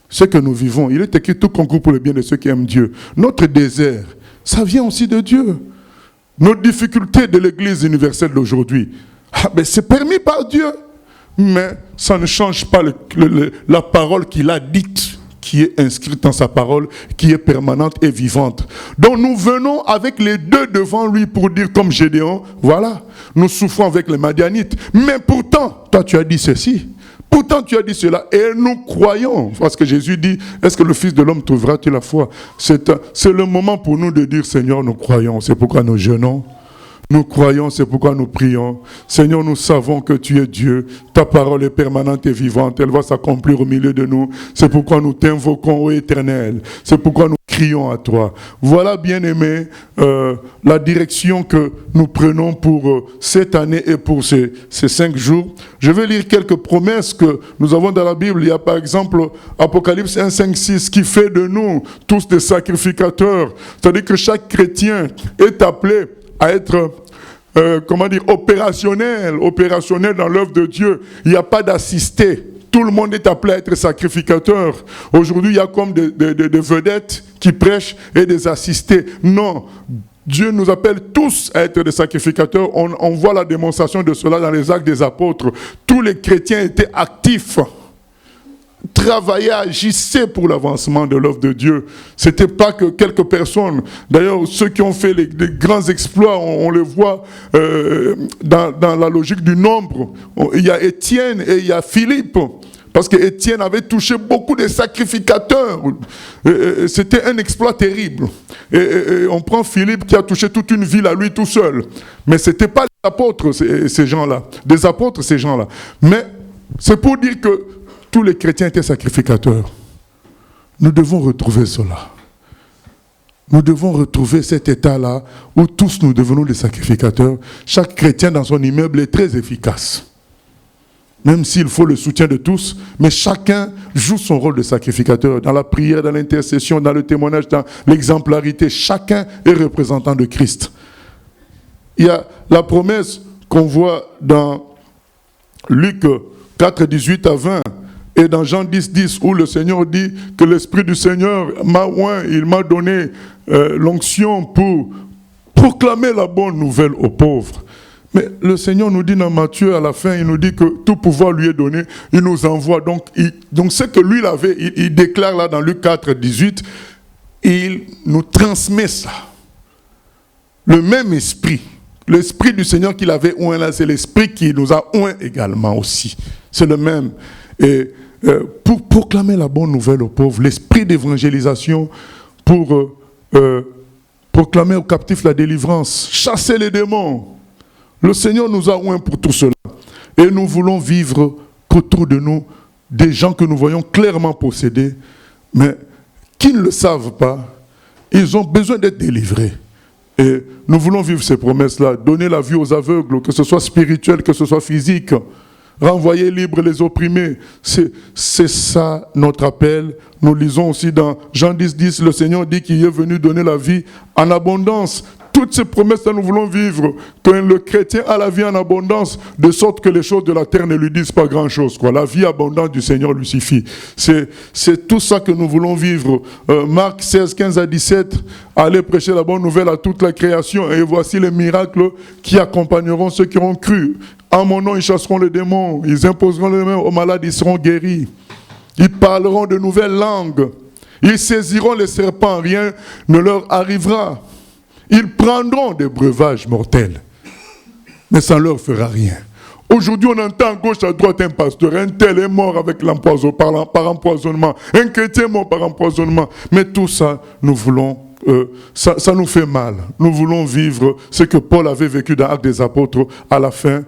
ce que nous vivons, il est écrit tout concourt pour le bien de ceux qui aiment Dieu. Notre désert, ça vient aussi de Dieu. Nos difficultés de l'Église universelle d'aujourd'hui, c'est permis par Dieu, mais ça ne change pas la parole qu'il a dite, qui est inscrite dans sa parole, qui est permanente et vivante. Donc nous venons avec les deux devant lui pour dire comme Gédéon, voilà, nous souffrons avec les Madianites, mais pourtant, toi tu as dit ceci, pourtant tu as dit cela, et nous croyons, parce que Jésus dit, est-ce que le Fils de l'homme trouvera-t-il la foi? C'est le moment pour nous de dire, Seigneur, nous croyons, c'est pourquoi nous jeûnons. Nous croyons, c'est pourquoi nous prions. Seigneur, nous savons que tu es Dieu. Ta parole est permanente et vivante. Elle va s'accomplir au milieu de nous. C'est pourquoi nous t'invoquons, ô Éternel. C'est pourquoi nous crions à toi. Voilà, bien-aimés, la direction que nous prenons pour cette année et pour ces 5 jours. Je vais lire quelques promesses que nous avons dans la Bible. Il y a par exemple Apocalypse 1, 5, 6 qui fait de nous tous des sacrificateurs. C'est-à-dire que chaque chrétien est appelé à être, opérationnel dans l'œuvre de Dieu. Il n'y a pas d'assisté. Tout le monde est appelé à être sacrificateur. Aujourd'hui, il y a comme des vedettes qui prêchent et des assistés. Non, Dieu nous appelle tous à être des sacrificateurs. On voit la démonstration de cela dans les actes des apôtres. Tous les chrétiens étaient actifs. Travailler, agissait pour l'avancement de l'œuvre de Dieu. Ce n'était pas que quelques personnes. D'ailleurs, ceux qui ont fait les grands exploits, on les voit dans la logique du nombre. Il y a Étienne et il y a Philippe. Parce qu'Étienne avait touché beaucoup de sacrificateurs. C'était un exploit terrible. Et on prend Philippe qui a touché toute une ville à lui tout seul. Mais ce n'étaient pas des apôtres, ces gens-là. Des apôtres, ces gens-là. Mais c'est pour dire que tous les chrétiens étaient sacrificateurs. Nous devons retrouver cela. Nous devons retrouver cet état-là où tous nous devenons des sacrificateurs. Chaque chrétien dans son immeuble est très efficace. Même s'il faut le soutien de tous, mais chacun joue son rôle de sacrificateur. Dans la prière, dans l'intercession, dans le témoignage, dans l'exemplarité, chacun est représentant de Christ. Il y a la promesse qu'on voit dans Luc 4, 18 à 20, et dans Jean 10, 10, où le Seigneur dit que l'Esprit du Seigneur m'a oint, il m'a donné l'onction pour proclamer la bonne nouvelle aux pauvres. Mais le Seigneur nous dit dans Matthieu, à la fin, il nous dit que tout pouvoir lui est donné, il nous envoie. Donc ce que lui avait, il déclare là dans Luc 4, 18, il nous transmet ça. Le même esprit, l'esprit du Seigneur qu'il avait oint là, c'est l'esprit qui nous a oint également aussi. C'est le même. Et pour proclamer la bonne nouvelle aux pauvres, l'esprit d'évangélisation pour proclamer aux captifs la délivrance, chasser les démons. Le Seigneur nous a oint pour tout cela. Et nous voulons vivre qu'autour de nous, des gens que nous voyons clairement possédés, mais qui ne le savent pas, ils ont besoin d'être délivrés. Et nous voulons vivre ces promesses-là, donner la vue aux aveugles, que ce soit spirituel, que ce soit physique, renvoyer libres les opprimés. C'est ça notre appel. Nous lisons aussi dans Jean 10, 10, le Seigneur dit qu'il est venu donner la vie en abondance. Toutes ces promesses-là, nous voulons vivre, que le chrétien a la vie en abondance, de sorte que les choses de la terre ne lui disent pas grand-chose. La vie abondante du Seigneur lui suffit. C'est tout ça que nous voulons vivre. Marc 16, 15 à 17, allez prêcher la bonne nouvelle à toute la création, et voici les miracles qui accompagneront ceux qui ont cru. En mon nom, ils chasseront les démons, ils imposeront les mains aux malades, ils seront guéris. Ils parleront de nouvelles langues. Ils saisiront les serpents, rien ne leur arrivera. Ils prendront des breuvages mortels, mais ça ne leur fera rien. Aujourd'hui, on entend à gauche, à droite un pasteur, un tel est mort avec par empoisonnement, un chrétien mort par empoisonnement. Mais tout ça, nous voulons, ça nous fait mal. Nous voulons vivre ce que Paul avait vécu dans Actes des Apôtres à la fin,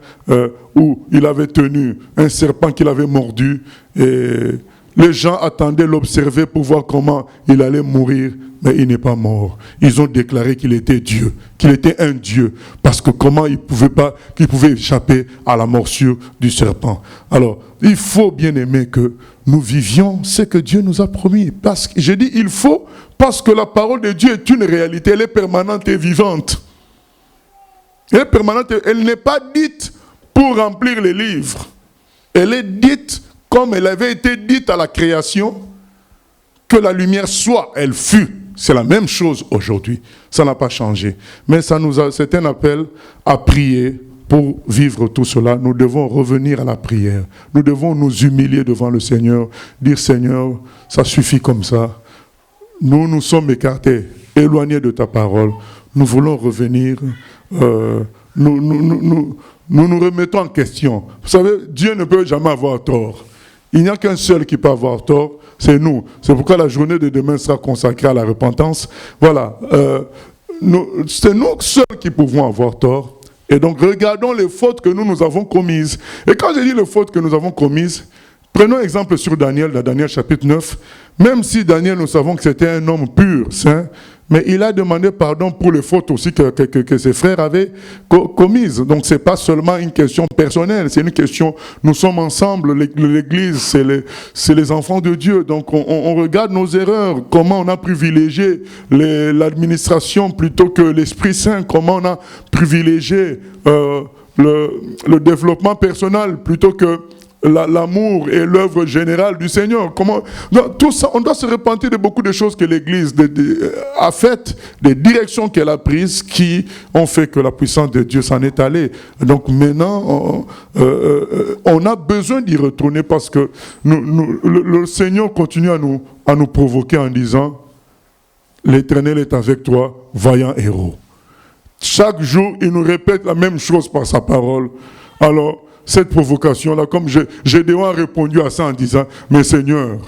où il avait tenu un serpent qu'il avait mordu, et les gens attendaient l'observer pour voir comment il allait mourir. Mais il n'est pas mort. Ils ont déclaré qu'il était Dieu, qu'il était un Dieu, parce que comment il pouvait échapper à la morsure du serpent. Alors, il faut bien aimer que nous vivions ce que Dieu nous a promis. J'ai dit il faut, parce que la parole de Dieu est une réalité, elle est permanente et vivante. Elle est permanente, elle n'est pas dite pour remplir les livres. Elle est dite comme elle avait été dite à la création, que la lumière soit, elle fut. C'est la même chose aujourd'hui. Ça n'a pas changé. Mais c'est un appel à prier pour vivre tout cela. Nous devons revenir à la prière. Nous devons nous humilier devant le Seigneur. Dire, Seigneur, ça suffit comme ça. Nous sommes écartés, éloignés de ta parole. Nous voulons revenir. Nous remettons en question. Vous savez, Dieu ne peut jamais avoir tort. Il n'y a qu'un seul qui peut avoir tort, c'est nous. C'est pourquoi la journée de demain sera consacrée à la repentance. Voilà. C'est nous seuls qui pouvons avoir tort. Et donc, regardons les fautes que nous avons commises. Et quand je dis les fautes que nous avons commises, prenons exemple sur Daniel, dans Daniel chapitre 9. Même si Daniel, nous savons que c'était un homme pur, saint, mais il a demandé pardon pour les fautes aussi que ses frères avaient commises. Donc ce n'est pas seulement une question personnelle, c'est une question, nous sommes ensemble, l'Église, c'est les enfants de Dieu. Donc on regarde nos erreurs, comment on a privilégié l'administration plutôt que l'Esprit Saint, comment on a privilégié le développement personnel plutôt que l'amour et l'œuvre générale du Seigneur. Tout ça, on doit se repentir de beaucoup de choses que l'Église a faites, des directions qu'elle a prises qui ont fait que la puissance de Dieu s'en est allée. Donc maintenant, on a besoin d'y retourner parce que le Seigneur continue à nous provoquer en disant « L'Éternel est avec toi, vaillant héros ». Chaque jour, il nous répète la même chose par sa parole. Alors, cette provocation-là, comme Gédéon a répondu à ça en disant, mais Seigneur,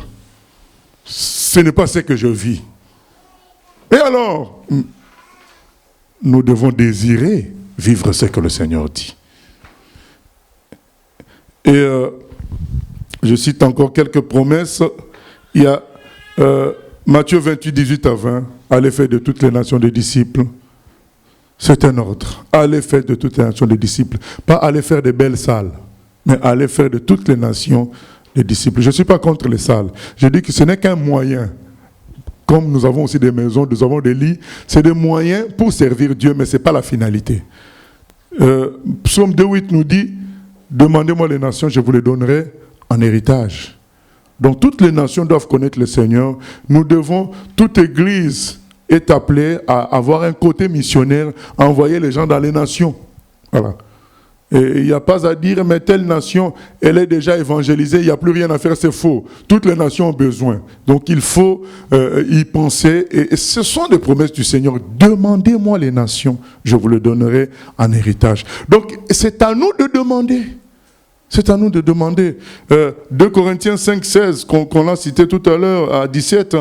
ce n'est pas ce que je vis. Et alors, nous devons désirer vivre ce que le Seigneur dit. Et je cite encore quelques promesses. Il y a Matthieu 28, 18 à 20. Allez faire de toutes les nations des disciples. C'est un ordre. Allez faire de toutes les nations des disciples. Pas aller faire des belles salles, mais allez faire de toutes les nations des disciples. Je ne suis pas contre les salles. Je dis que ce n'est qu'un moyen. Comme nous avons aussi des maisons, nous avons des lits, c'est des moyens pour servir Dieu, mais ce n'est pas la finalité. Psaume 2:8 nous dit, demandez-moi les nations, je vous les donnerai en héritage. Donc toutes les nations doivent connaître le Seigneur. Nous devons, toute église est appelée à avoir un côté missionnaire, à envoyer les gens dans les nations. Voilà. Et il n'y a pas à dire, mais telle nation, elle est déjà évangélisée, il n'y a plus rien à faire, c'est faux. Toutes les nations ont besoin. Donc il faut y penser. Et ce sont des promesses du Seigneur. Demandez-moi les nations, je vous les donnerai en héritage. Donc c'est à nous de demander. C'est à nous de demander. 2 Corinthiens 5,16, qu'on a cité tout à l'heure, à 17,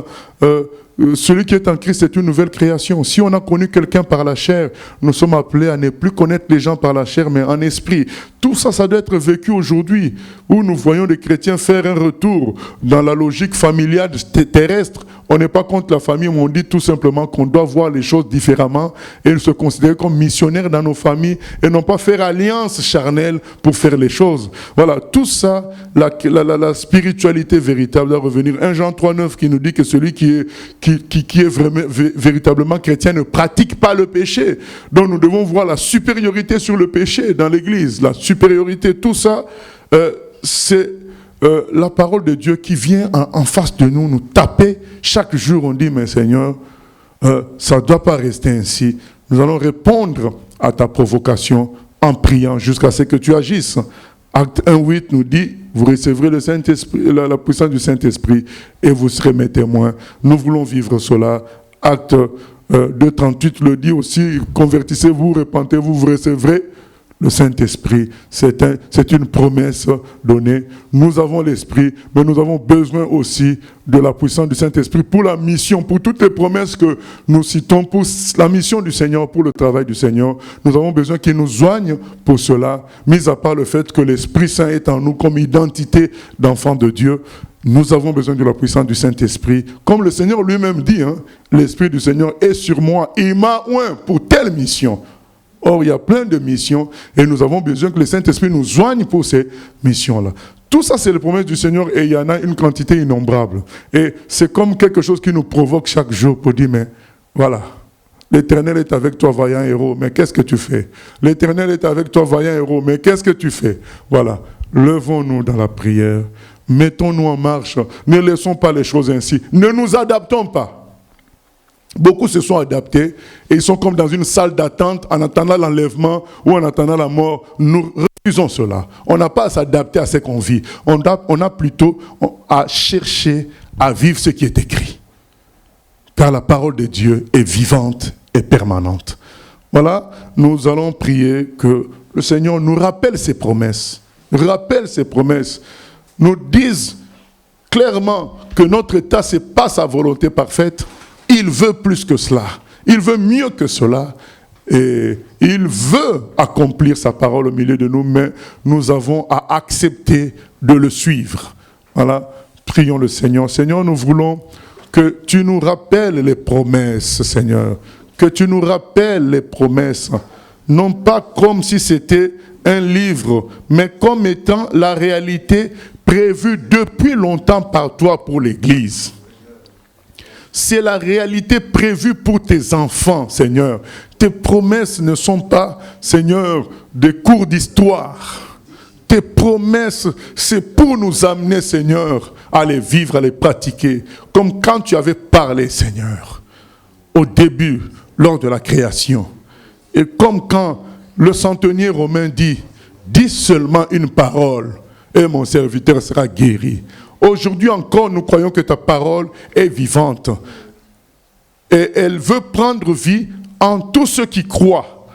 celui qui est en Christ est une nouvelle création. Si on a connu quelqu'un par la chair, nous sommes appelés à ne plus connaître les gens par la chair, mais en esprit. Tout ça, ça doit être vécu aujourd'hui, où nous voyons des chrétiens faire un retour dans la logique familiale terrestre. On n'est pas contre la famille, mais on dit tout simplement qu'on doit voir les choses différemment et se considérer comme missionnaires dans nos familles et non pas faire alliance charnelle pour faire les choses. Voilà, tout ça, la spiritualité véritable doit revenir. 1 Jean 3,9 qui nous dit que celui qui est vraiment, véritablement chrétien ne pratique pas le péché. Donc nous devons voir la supériorité sur le péché dans l'Église. La supériorité, tout ça, c'est la parole de Dieu qui vient en face de nous, nous taper. Chaque jour, on dit, mais Seigneur, ça ne doit pas rester ainsi. Nous allons répondre à ta provocation en priant jusqu'à ce que tu agisses. Acte 1,8 nous dit, vous recevrez le Saint-Esprit, la puissance du Saint-Esprit et vous serez mes témoins. Nous voulons vivre cela. Acte 2,38 le dit aussi, convertissez-vous, repentez-vous, vous recevrez le Saint-Esprit. C'est une promesse donnée. Nous avons l'Esprit, mais nous avons besoin aussi de la puissance du Saint-Esprit pour la mission, pour toutes les promesses que nous citons, pour la mission du Seigneur, pour le travail du Seigneur. Nous avons besoin qu'il nous joigne pour cela, mis à part le fait que l'Esprit Saint est en nous comme identité d'enfant de Dieu. Nous avons besoin de la puissance du Saint-Esprit. Comme le Seigneur lui-même dit, l'Esprit du Seigneur est sur moi. Il m'a oint pour telle mission. Or, il y a plein de missions et nous avons besoin que le Saint-Esprit nous joigne pour ces missions-là. Tout ça, c'est les promesses du Seigneur et il y en a une quantité innombrable. Et c'est comme quelque chose qui nous provoque chaque jour pour dire, mais voilà, l'Éternel est avec toi, vaillant héros, mais qu'est-ce que tu fais? L'Éternel est avec toi, vaillant héros, mais qu'est-ce que tu fais? Voilà, levons-nous dans la prière, mettons-nous en marche, ne laissons pas les choses ainsi, ne nous adaptons pas. Beaucoup se sont adaptés et ils sont comme dans une salle d'attente en attendant l'enlèvement ou en attendant la mort. Nous refusons cela. On n'a pas à s'adapter à ce qu'on vit. On a plutôt à chercher à vivre ce qui est écrit. Car la parole de Dieu est vivante et permanente. Voilà, nous allons prier que le Seigneur nous rappelle ses promesses. Nous dise clairement que notre état, ce n'est pas sa volonté parfaite. Il veut plus que cela. Il veut mieux que cela. Et il veut accomplir sa parole au milieu de nous, mais nous avons à accepter de le suivre. Voilà. Prions le Seigneur. Seigneur, nous voulons que tu nous rappelles les promesses, Seigneur. Que tu nous rappelles les promesses. Non pas comme si c'était un livre, mais comme étant la réalité prévue depuis longtemps par toi pour l'Église. C'est la réalité prévue pour tes enfants, Seigneur. Tes promesses ne sont pas, Seigneur, des cours d'histoire. Tes promesses, c'est pour nous amener, Seigneur, à les vivre, à les pratiquer. Comme quand tu avais parlé, Seigneur, au début, lors de la création. Et comme quand le centenier romain dit, dis seulement une parole et mon serviteur sera guéri. Aujourd'hui encore, nous croyons que ta parole est vivante. Et elle veut prendre vie en tous ceux qui croient.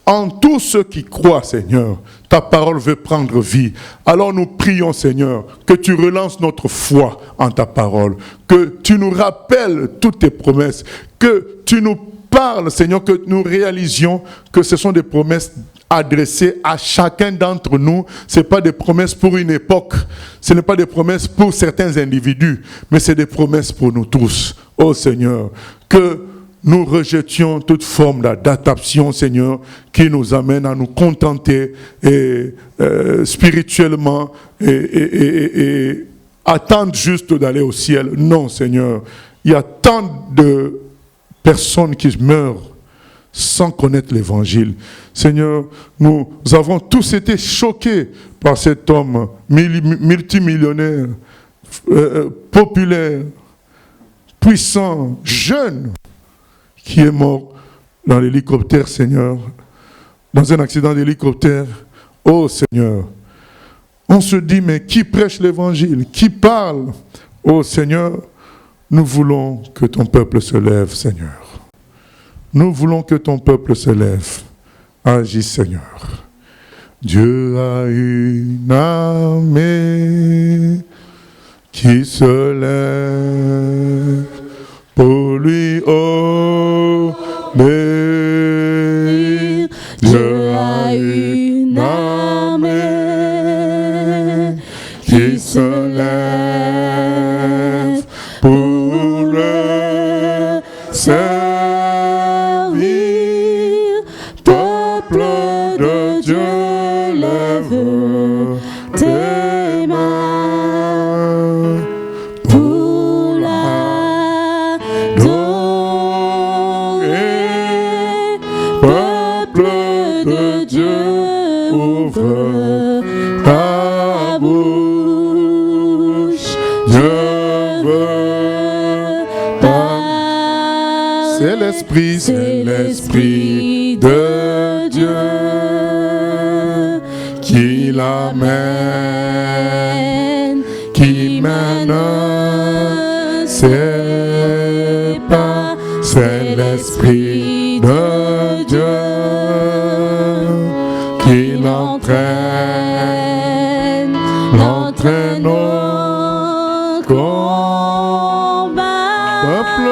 En tous ceux qui croient, Seigneur. ta parole veut prendre vie. Alors nous prions, Seigneur, que tu relances notre foi en ta parole, que tu nous rappelles toutes tes promesses, que tu nous parles, Seigneur, que nous réalisions que ce sont des promesses adressées à chacun d'entre nous. Ce n'est pas des promesses pour une époque, ce n'est pas des promesses pour certains individus, mais c'est des promesses pour nous tous. Oh Seigneur, que nous rejetions toute forme d'adaptation, Seigneur, qui nous amène à nous contenter spirituellement et attendre juste d'aller au ciel. Non, Seigneur, il y a tant de personnes qui meurent sans connaître l'évangile. Seigneur, nous avons tous été choqués par cet homme multimillionnaire, populaire, puissant, jeune, qui est mort dans l'hélicoptère, Seigneur, dans un accident d'hélicoptère. Oh Seigneur, on se dit, mais qui prêche l'évangile? Qui parle? Oh Seigneur, nous voulons que ton peuple se lève, Seigneur. Nous voulons que ton peuple se lève. Agis, Seigneur. Dieu a une armée qui se lève pour lui obéir. Dieu a une armée qui se lève pour le servir. Peuple de Dieu, lève tes mains pour l'adorer. Peuple de Dieu, ouvre ta bouche. Je veux pas. C'est l'Esprit de Dieu qui l'amène, qui mène. C'est pas, c'est l'Esprit de Dieu qui l'entraîne au combat. Peuple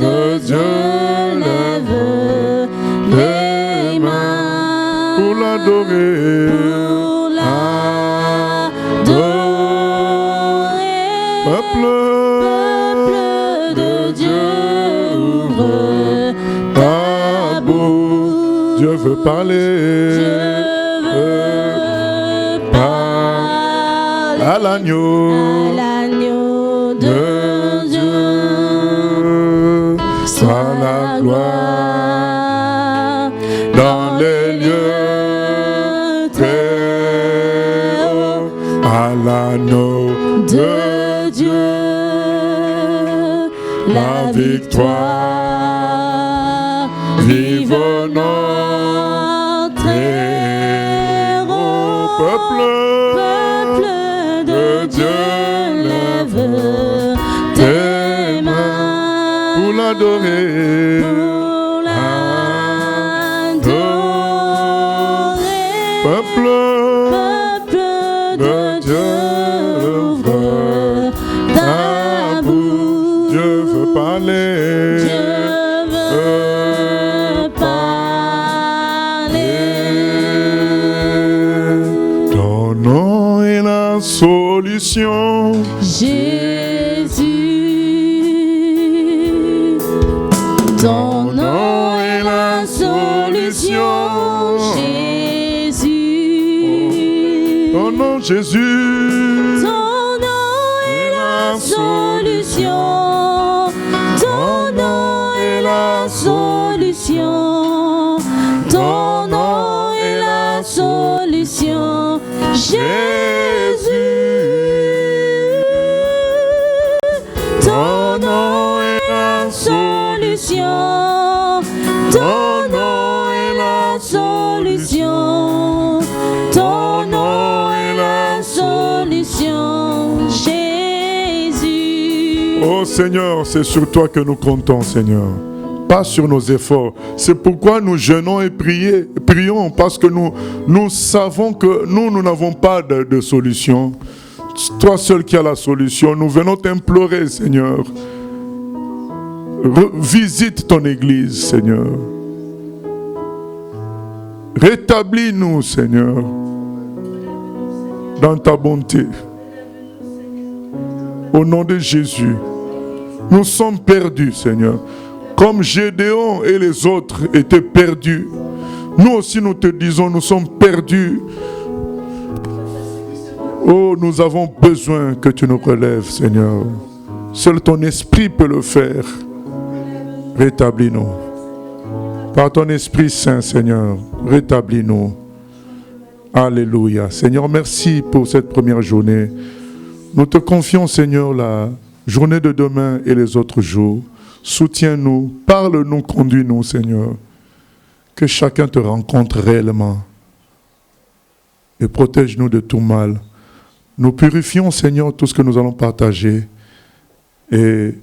de Dieu, lève les mains pour l'adorer. Peuple de Dieu, ouvre ta bouche. Dieu veut parler. À l'agneau de Dieu, soit la gloire dans les lieux très hauts. À l'agneau de Dieu, la victoire, vive notre héros. Peuple de Dieu, lève tes mains pour l'adorer. Peuple de Dieu, ouvre ta bouche. Dieu veut parler. Ton nom est la solution. Jésus, ton nom est la solution. Jésus, ton nom Jésus, ton nom est la solution. Ton nom est la solution. Ton nom est la solution. Jésus, ton nom est la solution. Ton nom est la solution. Ton nom est la solution. Jésus. Oh Seigneur, c'est sur toi que nous comptons, Seigneur. pas sur nos efforts. C'est pourquoi nous jeûnons et prions, parce que nous savons que nous n'avons pas de solution. Toi seul qui as la solution, nous venons t'implorer, Seigneur. Visite ton Église, Seigneur. Rétablis-nous, Seigneur, dans ta bonté. Au nom de Jésus, nous sommes perdus, Seigneur. Comme Gédéon et les autres étaient perdus, nous aussi nous te disons, nous sommes perdus. Oh, nous avons besoin que tu nous relèves, Seigneur. Seul ton esprit peut le faire. Rétablis-nous. Par ton Esprit Saint, Seigneur, rétablis-nous. Alléluia. Seigneur, merci pour cette première journée. Nous te confions, Seigneur, la journée de demain et les autres jours. Soutiens-nous, parle-nous, conduis-nous, Seigneur. Que chacun te rencontre réellement. Et protège-nous de tout mal. Nous purifions, Seigneur, tout ce que nous allons partager. Et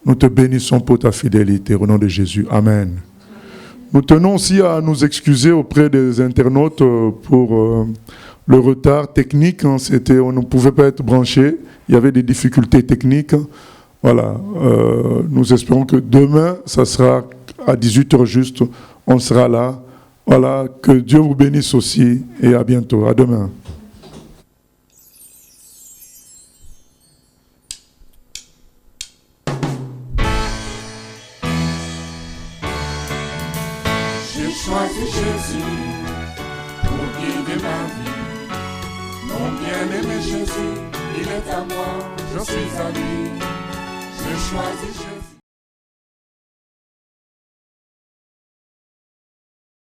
nous te bénissons pour ta fidélité. Au nom de Jésus. Amen. Nous tenons aussi à nous excuser auprès des internautes pour le retard technique. On ne pouvait pas être branchés. Il y avait des difficultés techniques. Voilà. Nous espérons que demain, ça sera à 18h juste. On sera là. Voilà. Que Dieu vous bénisse aussi. Et à bientôt. À demain. Choisis Jésus pour guider ma vie. Mon bien-aimé Jésus, il est à moi, je suis à lui. J'ai choisi Jésus.